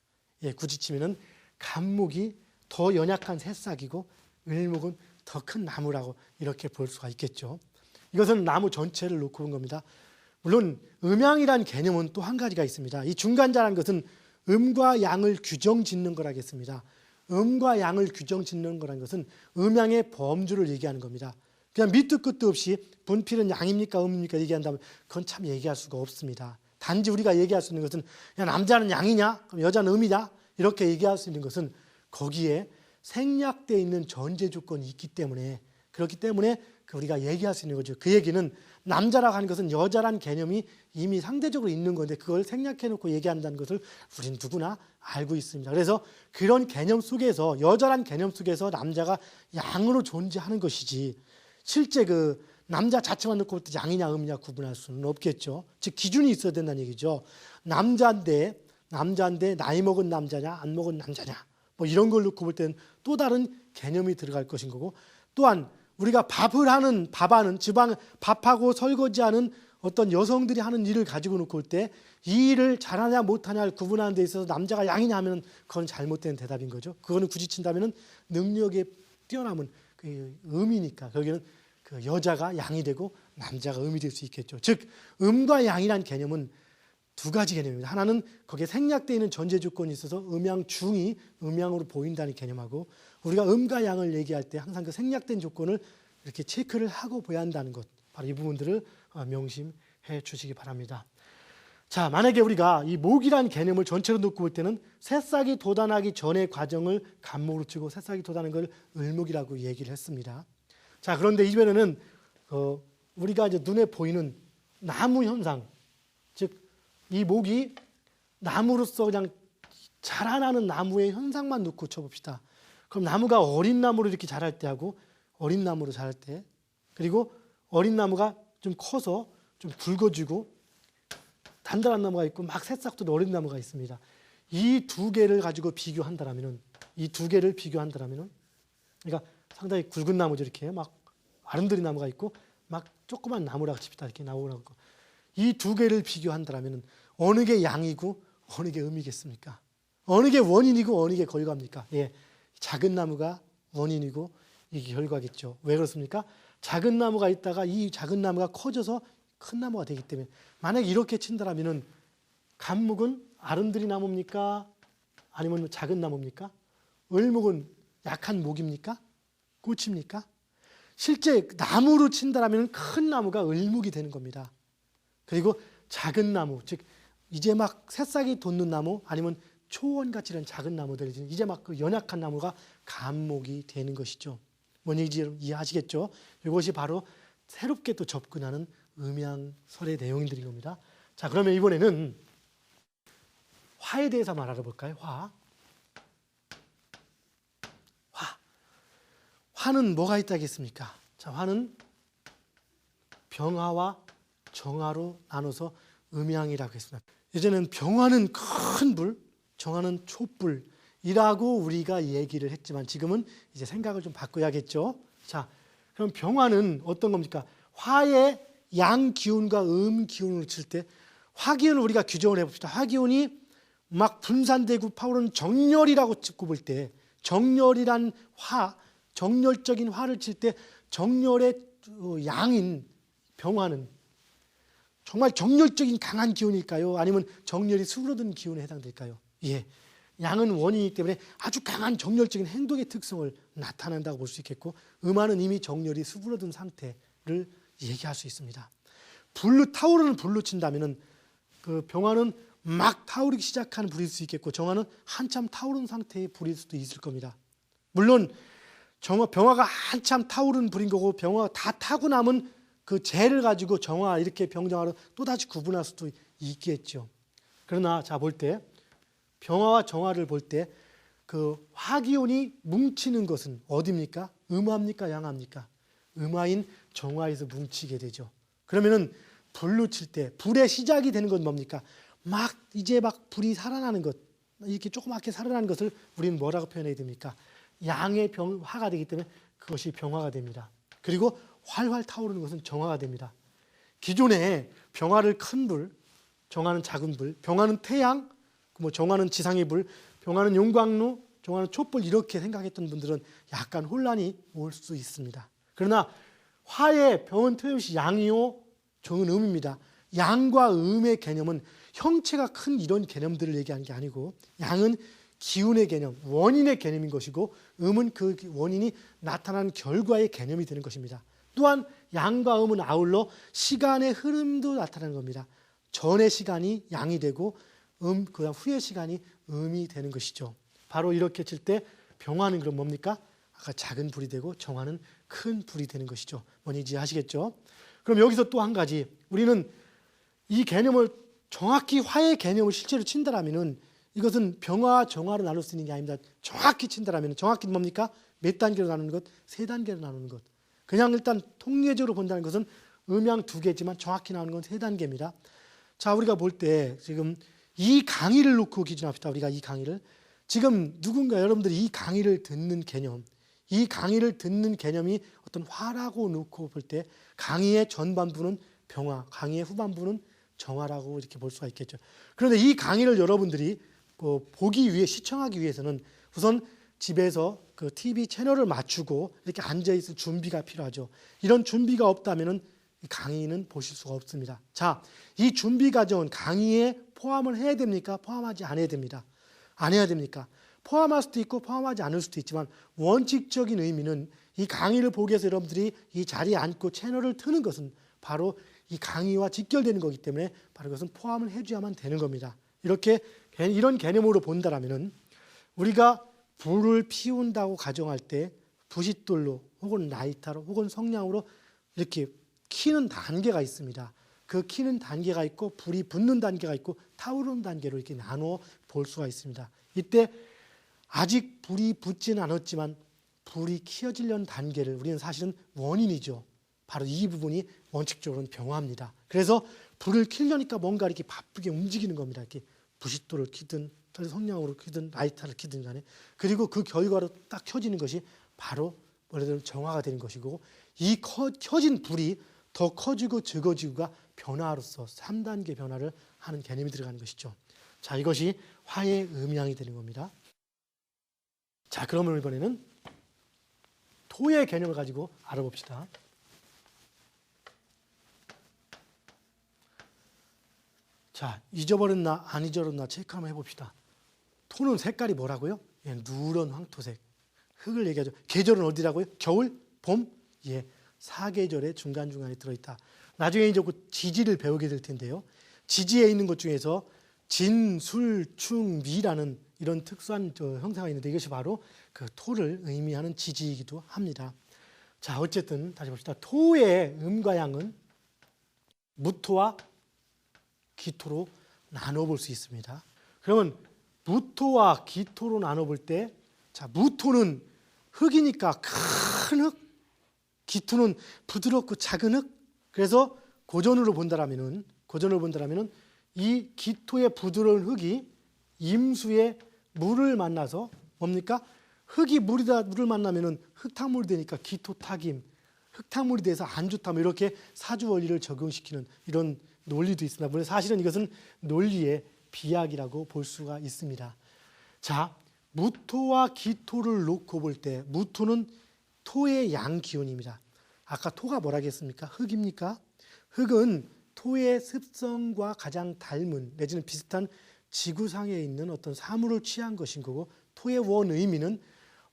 굳이 치면은 간목이 더 연약한 새싹이고 을목은 더 큰 나무라고 이렇게 볼 수가 있겠죠. 이것은 나무 전체를 놓고 본 겁니다. 물론 음양이라는 개념은 또 한 가지가 있습니다. 이 중간자라는 것은 음과 양을 규정짓는 거라겠습니다. 음과 양을 규정짓는 거라는 것은 음양의 범주를 얘기하는 겁니다. 그냥 밑도 끝도 없이 분필은 양입니까 음입니까 얘기한다면 그건 참 얘기할 수가 없습니다. 단지 우리가 얘기할 수 있는 것은 야, 남자는 양이냐 그럼 여자는 음이냐 이렇게 얘기할 수 있는 것은 거기에 생략되어 있는 전제 조건이 있기 때문에 그렇기 때문에 우리가 얘기할 수 있는 거죠. 그 얘기는 남자라고 하는 것은 여자란 개념이 이미 상대적으로 있는 건데 그걸 생략해놓고 얘기한다는 것을 우리는 누구나 알고 있습니다. 그래서 그런 개념 속에서 여자란 개념 속에서 남자가 양으로 존재하는 것이지 실제 그 남자 자체만 놓고 볼 때 양이냐 음이냐 구분할 수는 없겠죠. 즉 기준이 있어야 된다는 얘기죠. 남자인데 나이 먹은 남자냐 안 먹은 남자냐 이런 걸 놓고 볼 때는 또 다른 개념이 들어갈 것인 거고 또한 우리가 밥하는 밥하고 설거지하는 어떤 여성들이 하는 일을 가지고 놓고 볼 때 이 일을 잘하냐 못하냐를 구분하는 데 있어서 남자가 양이냐 하면 그건 잘못된 대답인 거죠. 그거는 굳이 친다면 능력에 뛰어남은 그 음이니까 거기는 그 여자가 양이 되고 남자가 음이 될 수 있겠죠. 즉 음과 양이란 개념은 두 가지 개념입니다. 하나는 거기에 생략되어 있는 전제 조건이 있어서 음양 중이 음양으로 보인다는 개념하고 우리가 음과 양을 얘기할 때 항상 그 생략된 조건을 이렇게 체크를 하고 보야 한다는 것 바로 이 부분들을 명심해 주시기 바랍니다. 자, 만약에 우리가 이 목이라는 개념을 전체로 놓고 볼 때는 새싹이 돋아나기 전의 과정을 간목으로 치고 새싹이 돋아나는 걸 을목이라고 얘기를 했습니다. 자, 그런데 이번에는 우리가 이제 눈에 보이는 나무 현상, 즉 이 목이 나무로서 그냥 자라나는 나무의 현상만 놓고 쳐봅시다. 그럼 나무가 어린 나무로 이렇게 자랄 때 하고 어린 나무로 자랄 때, 그리고 어린 나무가 좀 커서 좀 굵어지고 단단한 나무가 있고 막 새싹도 어린 나무가 있습니다. 이 두 개를 가지고 비교한다라면은, 이 두 개를 비교한다라면은, 그러니까 상당히 굵은 나무죠. 이렇게 막 아름드린 나무가 있고 막 조그만 나무라고 칩시다. 이렇게 나오라고. 이 두 개를 비교한다라면은 어느 게 양이고 어느 게 음이겠습니까? 어느 게 원인이고 어느 게 결과입니까? 예, 작은 나무가 원인이고 이게 결과겠죠. 왜 그렇습니까? 작은 나무가 있다가 이 작은 나무가 커져서 큰 나무가 되기 때문에, 만약에 이렇게 친다라면은 감목은 아름드린 나무입니까? 아니면 작은 나무입니까? 을목은 약한 목입니까? 꽃입니까? 실제 나무로 친다라면 큰 나무가 을목이 되는 겁니다. 그리고 작은 나무, 즉 이제 막 새싹이 돋는 나무, 아니면 초원같이 이런 작은 나무들, 이제 막 그 연약한 나무가 감목이 되는 것이죠. 뭔지 이해하시겠죠? 이것이 바로 새롭게 또 접근하는 음양설의 내용들인 겁니다. 자, 그러면 이번에는 화에 대해서 한번 알아볼까요? 화는 뭐가 있다겠습니까? 자, 화는 병화와 정화로 나눠서 음양이라고 했습니다. 예전에는 병화는 큰 불, 정화는 촛불이라고 우리가 얘기를 했지만 지금은 이제 생각을 좀 바꿔야겠죠. 자, 그럼 병화는 어떤 겁니까? 화의 양 기운과 음 기운을 칠 때, 화기운을 우리가 규정을 해봅시다. 화기운이 막 분산되고 파오르는 정열이라고 꼽을 때, 정열이란 화, 정열적인 화를 칠 때 정열의 양인 병화는 정말 정열적인 강한 기운일까요? 아니면 정열이 수그러든 기운에 해당될까요? 예, 양은 원인이기 때문에 아주 강한 정열적인 행동의 특성을 나타낸다고 볼 수 있겠고, 음화는 이미 정열이 수그러든 상태를 얘기할 수 있습니다. 타오르는 불로 친다면은 그 병화는 막 타오르기 시작하는 불일 수 있겠고, 정화는 한참 타오른 상태의 불일 수도 있을 겁니다. 물론 병화가 한참 타오른 불인 거고, 병화가 다 타고 남은 그 재를 가지고 정화, 이렇게 병정화로 또다시 구분할 수도 있겠죠. 그러나 자, 볼 때 병화와 정화를 볼 때 그 화기운이 뭉치는 것은 어디입니까? 음화입니까? 양화입니까? 음화인 정화에서 뭉치게 되죠. 그러면은 불로 칠 때 불의 시작이 되는 건 뭡니까? 막 이제 막 불이 살아나는 것, 이렇게 조그맣게 살아나는 것을 우리는 뭐라고 표현해야 됩니까? 양의 화가 되기 때문에 그것이 병화가 됩니다. 그리고 활활 타오르는 것은 정화가 됩니다. 기존에 병화를 큰 불, 정화는 작은 불, 병화는 태양, 뭐 정화는 지상의 불, 병화는 용광로, 정화는 촛불, 이렇게 생각했던 분들은 약간 혼란이 올 수 있습니다. 그러나 화의 병은 틀림없이 양이요, 정은 음입니다. 양과 음의 개념은 형체가 큰 이런 개념들을 얘기하는 게 아니고, 양은 기운의 개념, 원인의 개념인 것이고, 음은 그 원인이 나타난 결과의 개념이 되는 것입니다. 또한 양과 음은 아울러 시간의 흐름도 나타나는 겁니다. 전의 시간이 양이 되고 그다음 후의 시간이 음이 되는 것이죠. 바로 이렇게 칠 때 병화는 그럼 뭡니까? 아까 작은 불이 되고 정화는 큰 불이 되는 것이죠. 뭔지 아시겠죠? 그럼 여기서 또 한 가지, 우리는 이 개념을 정확히 화의 개념을 실제로 친다라면은 이것은 병화, 정화로 나눌 수 있는 게 아닙니다. 정확히 친다라면 정확히 뭡니까? 몇 단계로 나누는 것? 3단계로 나누는 것. 그냥 일단 통계적으로 본다는 것은 음양 2개지만 정확히 나오는 건 3단계입니다. 자, 우리가 볼 때 지금 이 강의를 놓고 기준합시다. 우리가 이 강의를 지금 누군가 여러분들이 이 강의를 듣는 개념, 이 강의를 듣는 개념이 어떤 화라고 놓고 볼 때 강의의 전반부는 병화, 강의의 후반부는 정화라고 이렇게 볼 수가 있겠죠. 그런데 이 강의를 여러분들이 보기 위해, 시청하기 위해서는 우선 집에서 그 TV 채널을 맞추고 이렇게 앉아있을 준비가 필요하죠. 이런 준비가 없다면 강의는 보실 수가 없습니다. 자, 이 준비 과정은 강의에 포함을 해야 됩니까? 포함하지 않아야 됩니다. 안 해야 됩니까? 포함할 수도 있고 포함하지 않을 수도 있지만, 원칙적인 의미는 이 강의를 보기 위해서 여러분들이 이 자리에 앉고 채널을 트는 것은 바로 이 강의와 직결되는 거기 때문에 바로 그것은 포함을 해줘야만 되는 겁니다. 이런 개념으로 본다라면은 우리가 불을 피운다고 가정할 때 부싯돌로 혹은 라이터로 혹은 성냥으로 이렇게 키는 단계가 있습니다. 그 키는 단계가 있고 불이 붙는 단계가 있고 타오르는 단계로 이렇게 나눠 볼 수가 있습니다. 이때 아직 불이 붙지는 않았지만 불이 켜지려는 단계를 우리는 사실은 원인이죠. 바로 이 부분이 원칙적으로는 병화입니다. 그래서 불을 켜려니까 뭔가 이렇게 바쁘게 움직이는 겁니다. 이렇게 부싯돌을 켜든 성냥으로 켜든 라이터를 켜든 간에, 그리고 그 결과로 딱 켜지는 것이 바로 원래대로 정화가 되는 것이고, 이 켜진 불이 더 커지고 적어지고가 변화로서 3단계 변화를 하는 개념이 들어가는 것이죠. 자, 이것이 화의 음양이 되는 겁니다. 자, 그러면 이번에는 토의 개념을 가지고 알아봅시다. 자, 잊어버렸나 안 잊어버렸나 체크 한번 해봅시다. 토는 색깔이 뭐라고요? 예, 누런 황토색. 흙을 얘기하죠. 계절은 어디라고요? 겨울, 봄, 예, 4계절의 중간중간에 들어있다. 나중에 이제 그 지지를 배우게 될 텐데요. 지지에 있는 것 중에서 진, 술, 충, 미라는 이런 특수한 형상이 있는데 이것이 바로 그 토를 의미하는 지지이기도 합니다. 자, 어쨌든 다시 봅시다. 토의 음과 양은 무토와 기토로 나눠볼 수 있습니다. 그러면 무토와 기토로 나눠볼 때, 자, 무토는 흙이니까 큰 흙, 기토는 부드럽고 작은 흙. 그래서 고전으로 본다라면은 이 기토의 부드러운 흙이 임수의 물을 만나서 뭡니까? 흙이 물을 만나면은 흙탕물이 되니까 기토탁임, 흙탕물이 돼서 안 좋다, 이렇게 사주 원리를 적용시키는 이런 논리도 있습니다. 물론 사실은 이것은 논리의 비약이라고 볼 수가 있습니다. 자, 무토와 기토를 놓고 볼 때 무토는 토의 양 기운입니다. 아까 토가 뭐라고 했습니까? 흙입니까? 흙은 토의 습성과 가장 닮은 내지는 비슷한 지구상에 있는 어떤 사물을 취한 것인 거고, 토의 원 의미는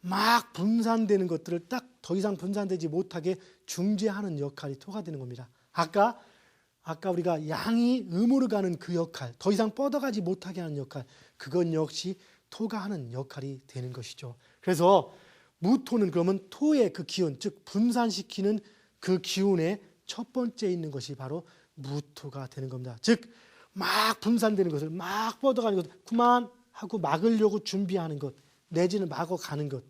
막 분산되는 것들을 딱 더 이상 분산되지 못하게 중재하는 역할이 토가 되는 겁니다. 아까 우리가 양이 음으로 가는 그 역할, 더 이상 뻗어가지 못하게 하는 역할, 그건 역시 토가 하는 역할이 되는 것이죠. 그래서 무토는 그러면 토의 그 기운, 즉 분산시키는 그 기운의 첫 번째 있는 것이 바로 무토가 되는 겁니다. 즉 막 분산되는 것을, 막 뻗어가는 것, 그만하고 막으려고 준비하는 것, 내지는 막아가는 것.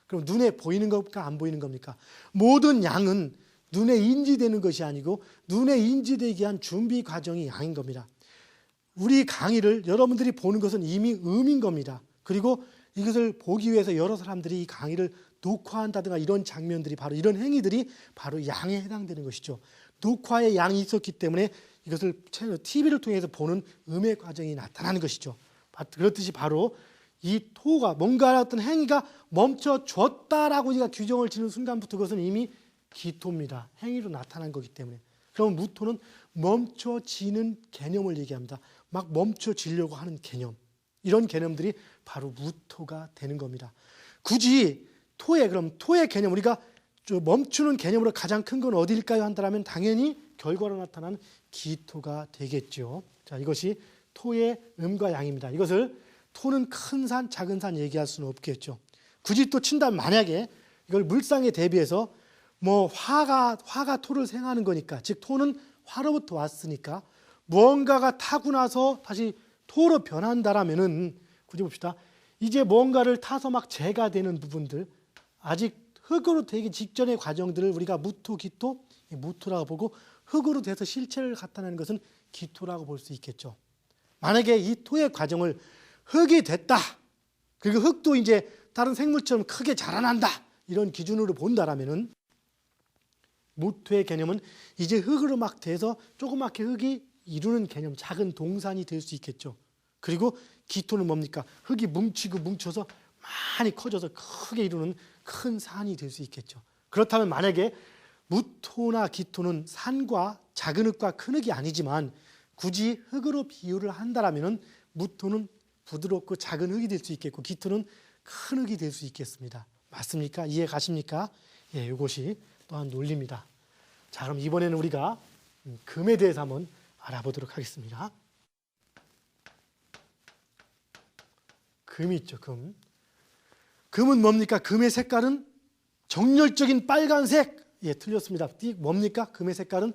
그럼 눈에 보이는 겁니까? 안 보이는 겁니까? 모든 양은 눈에 인지되는 것이 아니고 눈에 인지되기 위한 준비 과정이 양인 겁니다. 우리 강의를 여러분들이 보는 것은 이미 음인 겁니다. 그리고 이것을 보기 위해서 여러 사람들이 이 강의를 녹화한다든가 이런 장면들이, 바로 이런 행위들이 바로 양에 해당되는 것이죠. 녹화에 양이 있었기 때문에 이것을 TV를 통해서 보는 음의 과정이 나타나는 것이죠. 그렇듯이 바로 이 토가 뭔가 어떤 행위가 멈춰졌다라고 우리가 규정을 지는 순간부터 그것은 이미 기토입니다. 행위로 나타난 거기 때문에. 그럼 무토는 멈춰지는 개념을 얘기합니다. 막 멈춰지려고 하는 개념. 이런 개념들이 바로 무토가 되는 겁니다. 굳이 토의 개념, 우리가 멈추는 개념으로 가장 큰 건 어디일까요? 한다면 당연히 결과로 나타나는 기토가 되겠죠. 자, 이것이 토의 음과 양입니다. 이것을 토는 큰 산, 작은 산 얘기할 수는 없겠죠. 굳이 또 친다면 만약에 이걸 물상에 대비해서 뭐 화가 토를 생하는 거니까, 즉 토는 화로부터 왔으니까 무언가가 타고 나서 다시 토로 변한다라면은, 굳이 봅시다. 이제 뭔가를 타서 막 재가 되는 부분들, 아직 흙으로 되기 직전의 과정들을 우리가 무토, 기토, 무토라고 보고, 흙으로 돼서 실체를 나타내는 것은 기토라고 볼 수 있겠죠. 만약에 이 토의 과정을 흙이 됐다, 그리고 흙도 이제 다른 생물처럼 크게 자라난다, 이런 기준으로 본다라면은 무토의 개념은 이제 흙으로 막 돼서 조그맣게 흙이 이루는 개념, 작은 동산이 될 수 있겠죠. 그리고 기토는 뭡니까? 흙이 뭉치고 뭉쳐서 많이 커져서 크게 이루는 큰 산이 될 수 있겠죠. 그렇다면 만약에 무토나 기토는 산과 작은 흙과 큰 흙이 아니지만 굳이 흙으로 비유를 한다라면은 무토는 부드럽고 작은 흙이 될 수 있겠고 기토는 큰 흙이 될 수 있겠습니다. 맞습니까? 이해 가십니까? 예, 이것이 또한 논리입니다. 자, 그럼 이번에는 우리가 금에 대해서 한번 알아보도록 하겠습니다. 금이 있죠, 금. 금은 뭡니까? 금의 색깔은 정열적인 빨간색. 예, 틀렸습니다. 뭡니까? 금의 색깔은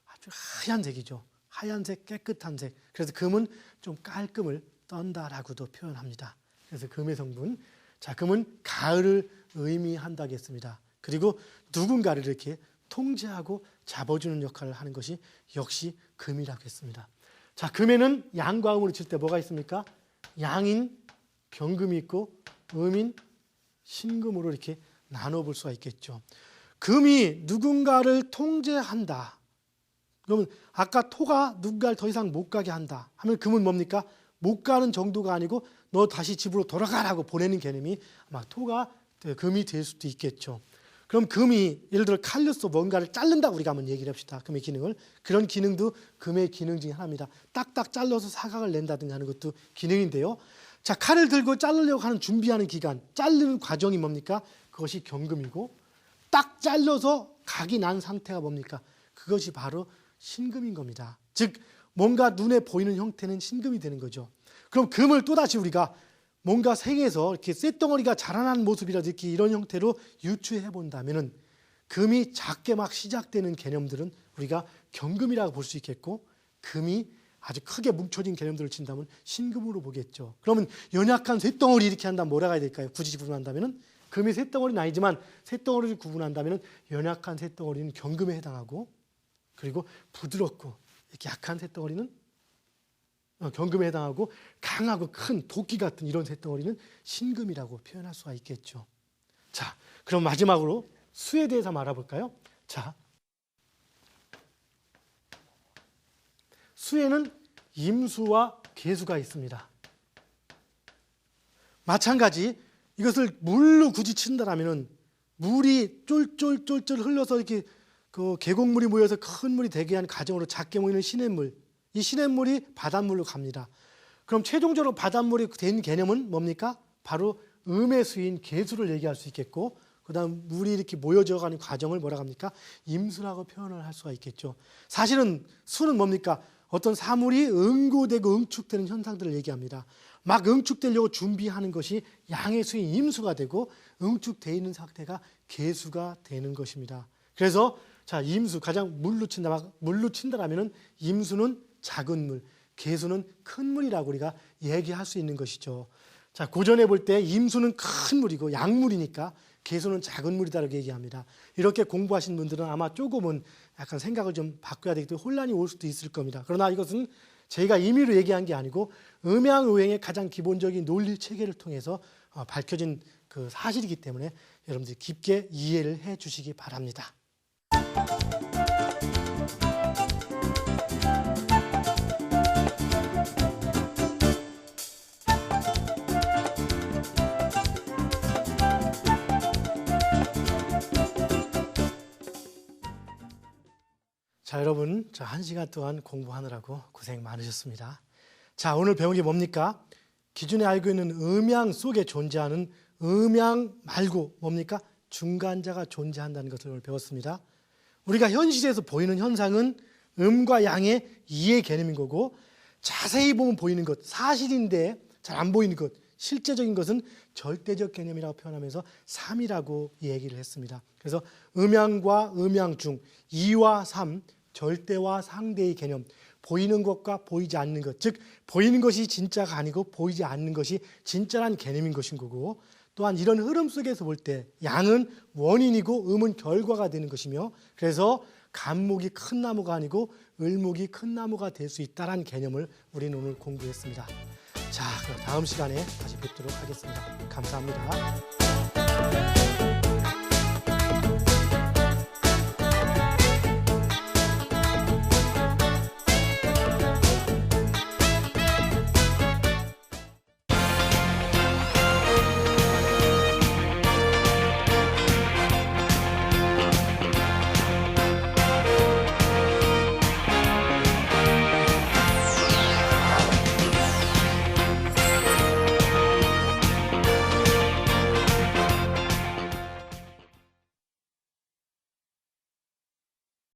아주 하얀색이죠. 하얀색, 깨끗한 색. 그래서 금은 좀 깔끔을 떤다라고도 표현합니다. 그래서 금의 성분. 자, 금은 가을을 의미한다고 했습니다. 그리고 누군가를 이렇게 통제하고 잡아주는 역할을 하는 것이 역시 금이라고 했습니다. 자, 금에는 양과 음으로 칠 때 뭐가 있습니까? 양인 병금이 있고 음인 신금으로 이렇게 나눠볼 수가 있겠죠. 금이 누군가를 통제한다. 그러면 아까 토가 누군가를 더 이상 못 가게 한다 하면 금은 뭡니까? 못 가는 정도가 아니고 너 다시 집으로 돌아가라고 보내는 개념이 아마 토가 금이 될 수도 있겠죠. 그럼 금이 예를 들어 칼로서 뭔가를 자른다고 우리가 한번 얘기를 합시다. 금의 기능을. 그런 기능도 금의 기능 중에 하나입니다. 딱딱 잘라서 사각을 낸다든가 하는 것도 기능인데요. 자, 칼을 들고 자르려고 하는 준비하는 기간, 자르는 과정이 뭡니까? 그것이 경금이고 딱 잘라서 각이 난 상태가 뭡니까? 그것이 바로 신금인 겁니다. 즉 뭔가 눈에 보이는 형태는 신금이 되는 거죠. 그럼 금을 또다시 우리가 뭔가 생에서 이렇게 쇳덩어리가 자라난 모습이라든지 이런 형태로 유추해 본다면은 금이 작게 막 시작되는 개념들은 우리가 경금이라고 볼 수 있겠고 금이 아주 크게 뭉쳐진 개념들을 친다면 신금으로 보겠죠. 그러면 연약한 쇳덩어리 이렇게 한다면 뭐라고 해야 될까요? 굳이 구분한다면은 금이 쇳덩어리는 아니지만 쇳덩어리를 구분한다면은 연약한 쇳덩어리는 경금에 해당하고 그리고 부드럽고 이렇게 약한 쇳덩어리는 경금에 해당하고 강하고 큰 도끼 같은 이런 쇳덩어리는 신금이라고 표현할 수가 있겠죠. 자, 그럼 마지막으로 수에 대해서 한번 알아볼까요? 자, 수에는 임수와 계수가 있습니다. 마찬가지 이것을 물로 굳이 친다라면은 물이 쫄쫄쫄쫄 흘러서 이렇게 그 계곡물이 모여서 큰 물이 되게 하는 과정으로 작게 모이는 시냇물, 이 시냇물이 바닷물로 갑니다. 그럼 최종적으로 바닷물이 된 개념은 뭡니까? 바로 음의 수인 계수를 얘기할 수 있겠고 그 다음 물이 이렇게 모여져 가는 과정을 뭐라고 합니까? 임수라고 표현을 할 수가 있겠죠. 사실은 수는 뭡니까? 어떤 사물이 응고되고 응축되는 현상들을 얘기합니다. 막 응축되려고 준비하는 것이 양의 수인 임수가 되고 응축되어 있는 상태가 계수가 되는 것입니다. 그래서 자, 임수 가장 물로 친다라면은 임수는 작은 물, 계수는 큰 물이라고 우리가 얘기할 수 있는 것이죠. 자, 고전에 볼 때 임수는 큰 물이고 약물이니까 계수는 작은 물이다라고 얘기합니다. 이렇게 공부하신 분들은 아마 조금은 약간 생각을 좀 바꿔야 되기 때문에 혼란이 올 수도 있을 겁니다. 그러나 이것은 저희가 임의로 얘기한 게 아니고 음양의행의 가장 기본적인 논리 체계를 통해서 밝혀진 그 사실이기 때문에 여러분들이 깊게 이해를 해 주시기 바랍니다. 자, 여러분, 자, 1시간 동안 공부하느라고 고생 많으셨습니다. 자, 오늘 배운 게 뭡니까? 기존에 알고 있는 음양 속에 존재하는 음양 말고 뭡니까? 중간자가 존재한다는 것을 오늘 배웠습니다. 우리가 현실에서 보이는 현상은 음과 양의 이해 개념인 거고 자세히 보면 보이는 것, 사실인데 잘 안 보이는 것, 실제적인 것은 절대적 개념이라고 표현하면서 3이라고 얘기를 했습니다. 그래서 음양과 음양 중 2와 3, 절대와 상대의 개념, 보이는 것과 보이지 않는 것, 즉 보이는 것이 진짜가 아니고 보이지 않는 것이 진짜란 개념인 것인 거고 또한 이런 흐름 속에서 볼 때 양은 원인이고 음은 결과가 되는 것이며 그래서 간목이 큰 나무가 아니고 을목이 큰 나무가 될 수 있다는 개념을 우리는 오늘 공부했습니다. 자, 그럼 다음 시간에 다시 뵙도록 하겠습니다. 감사합니다.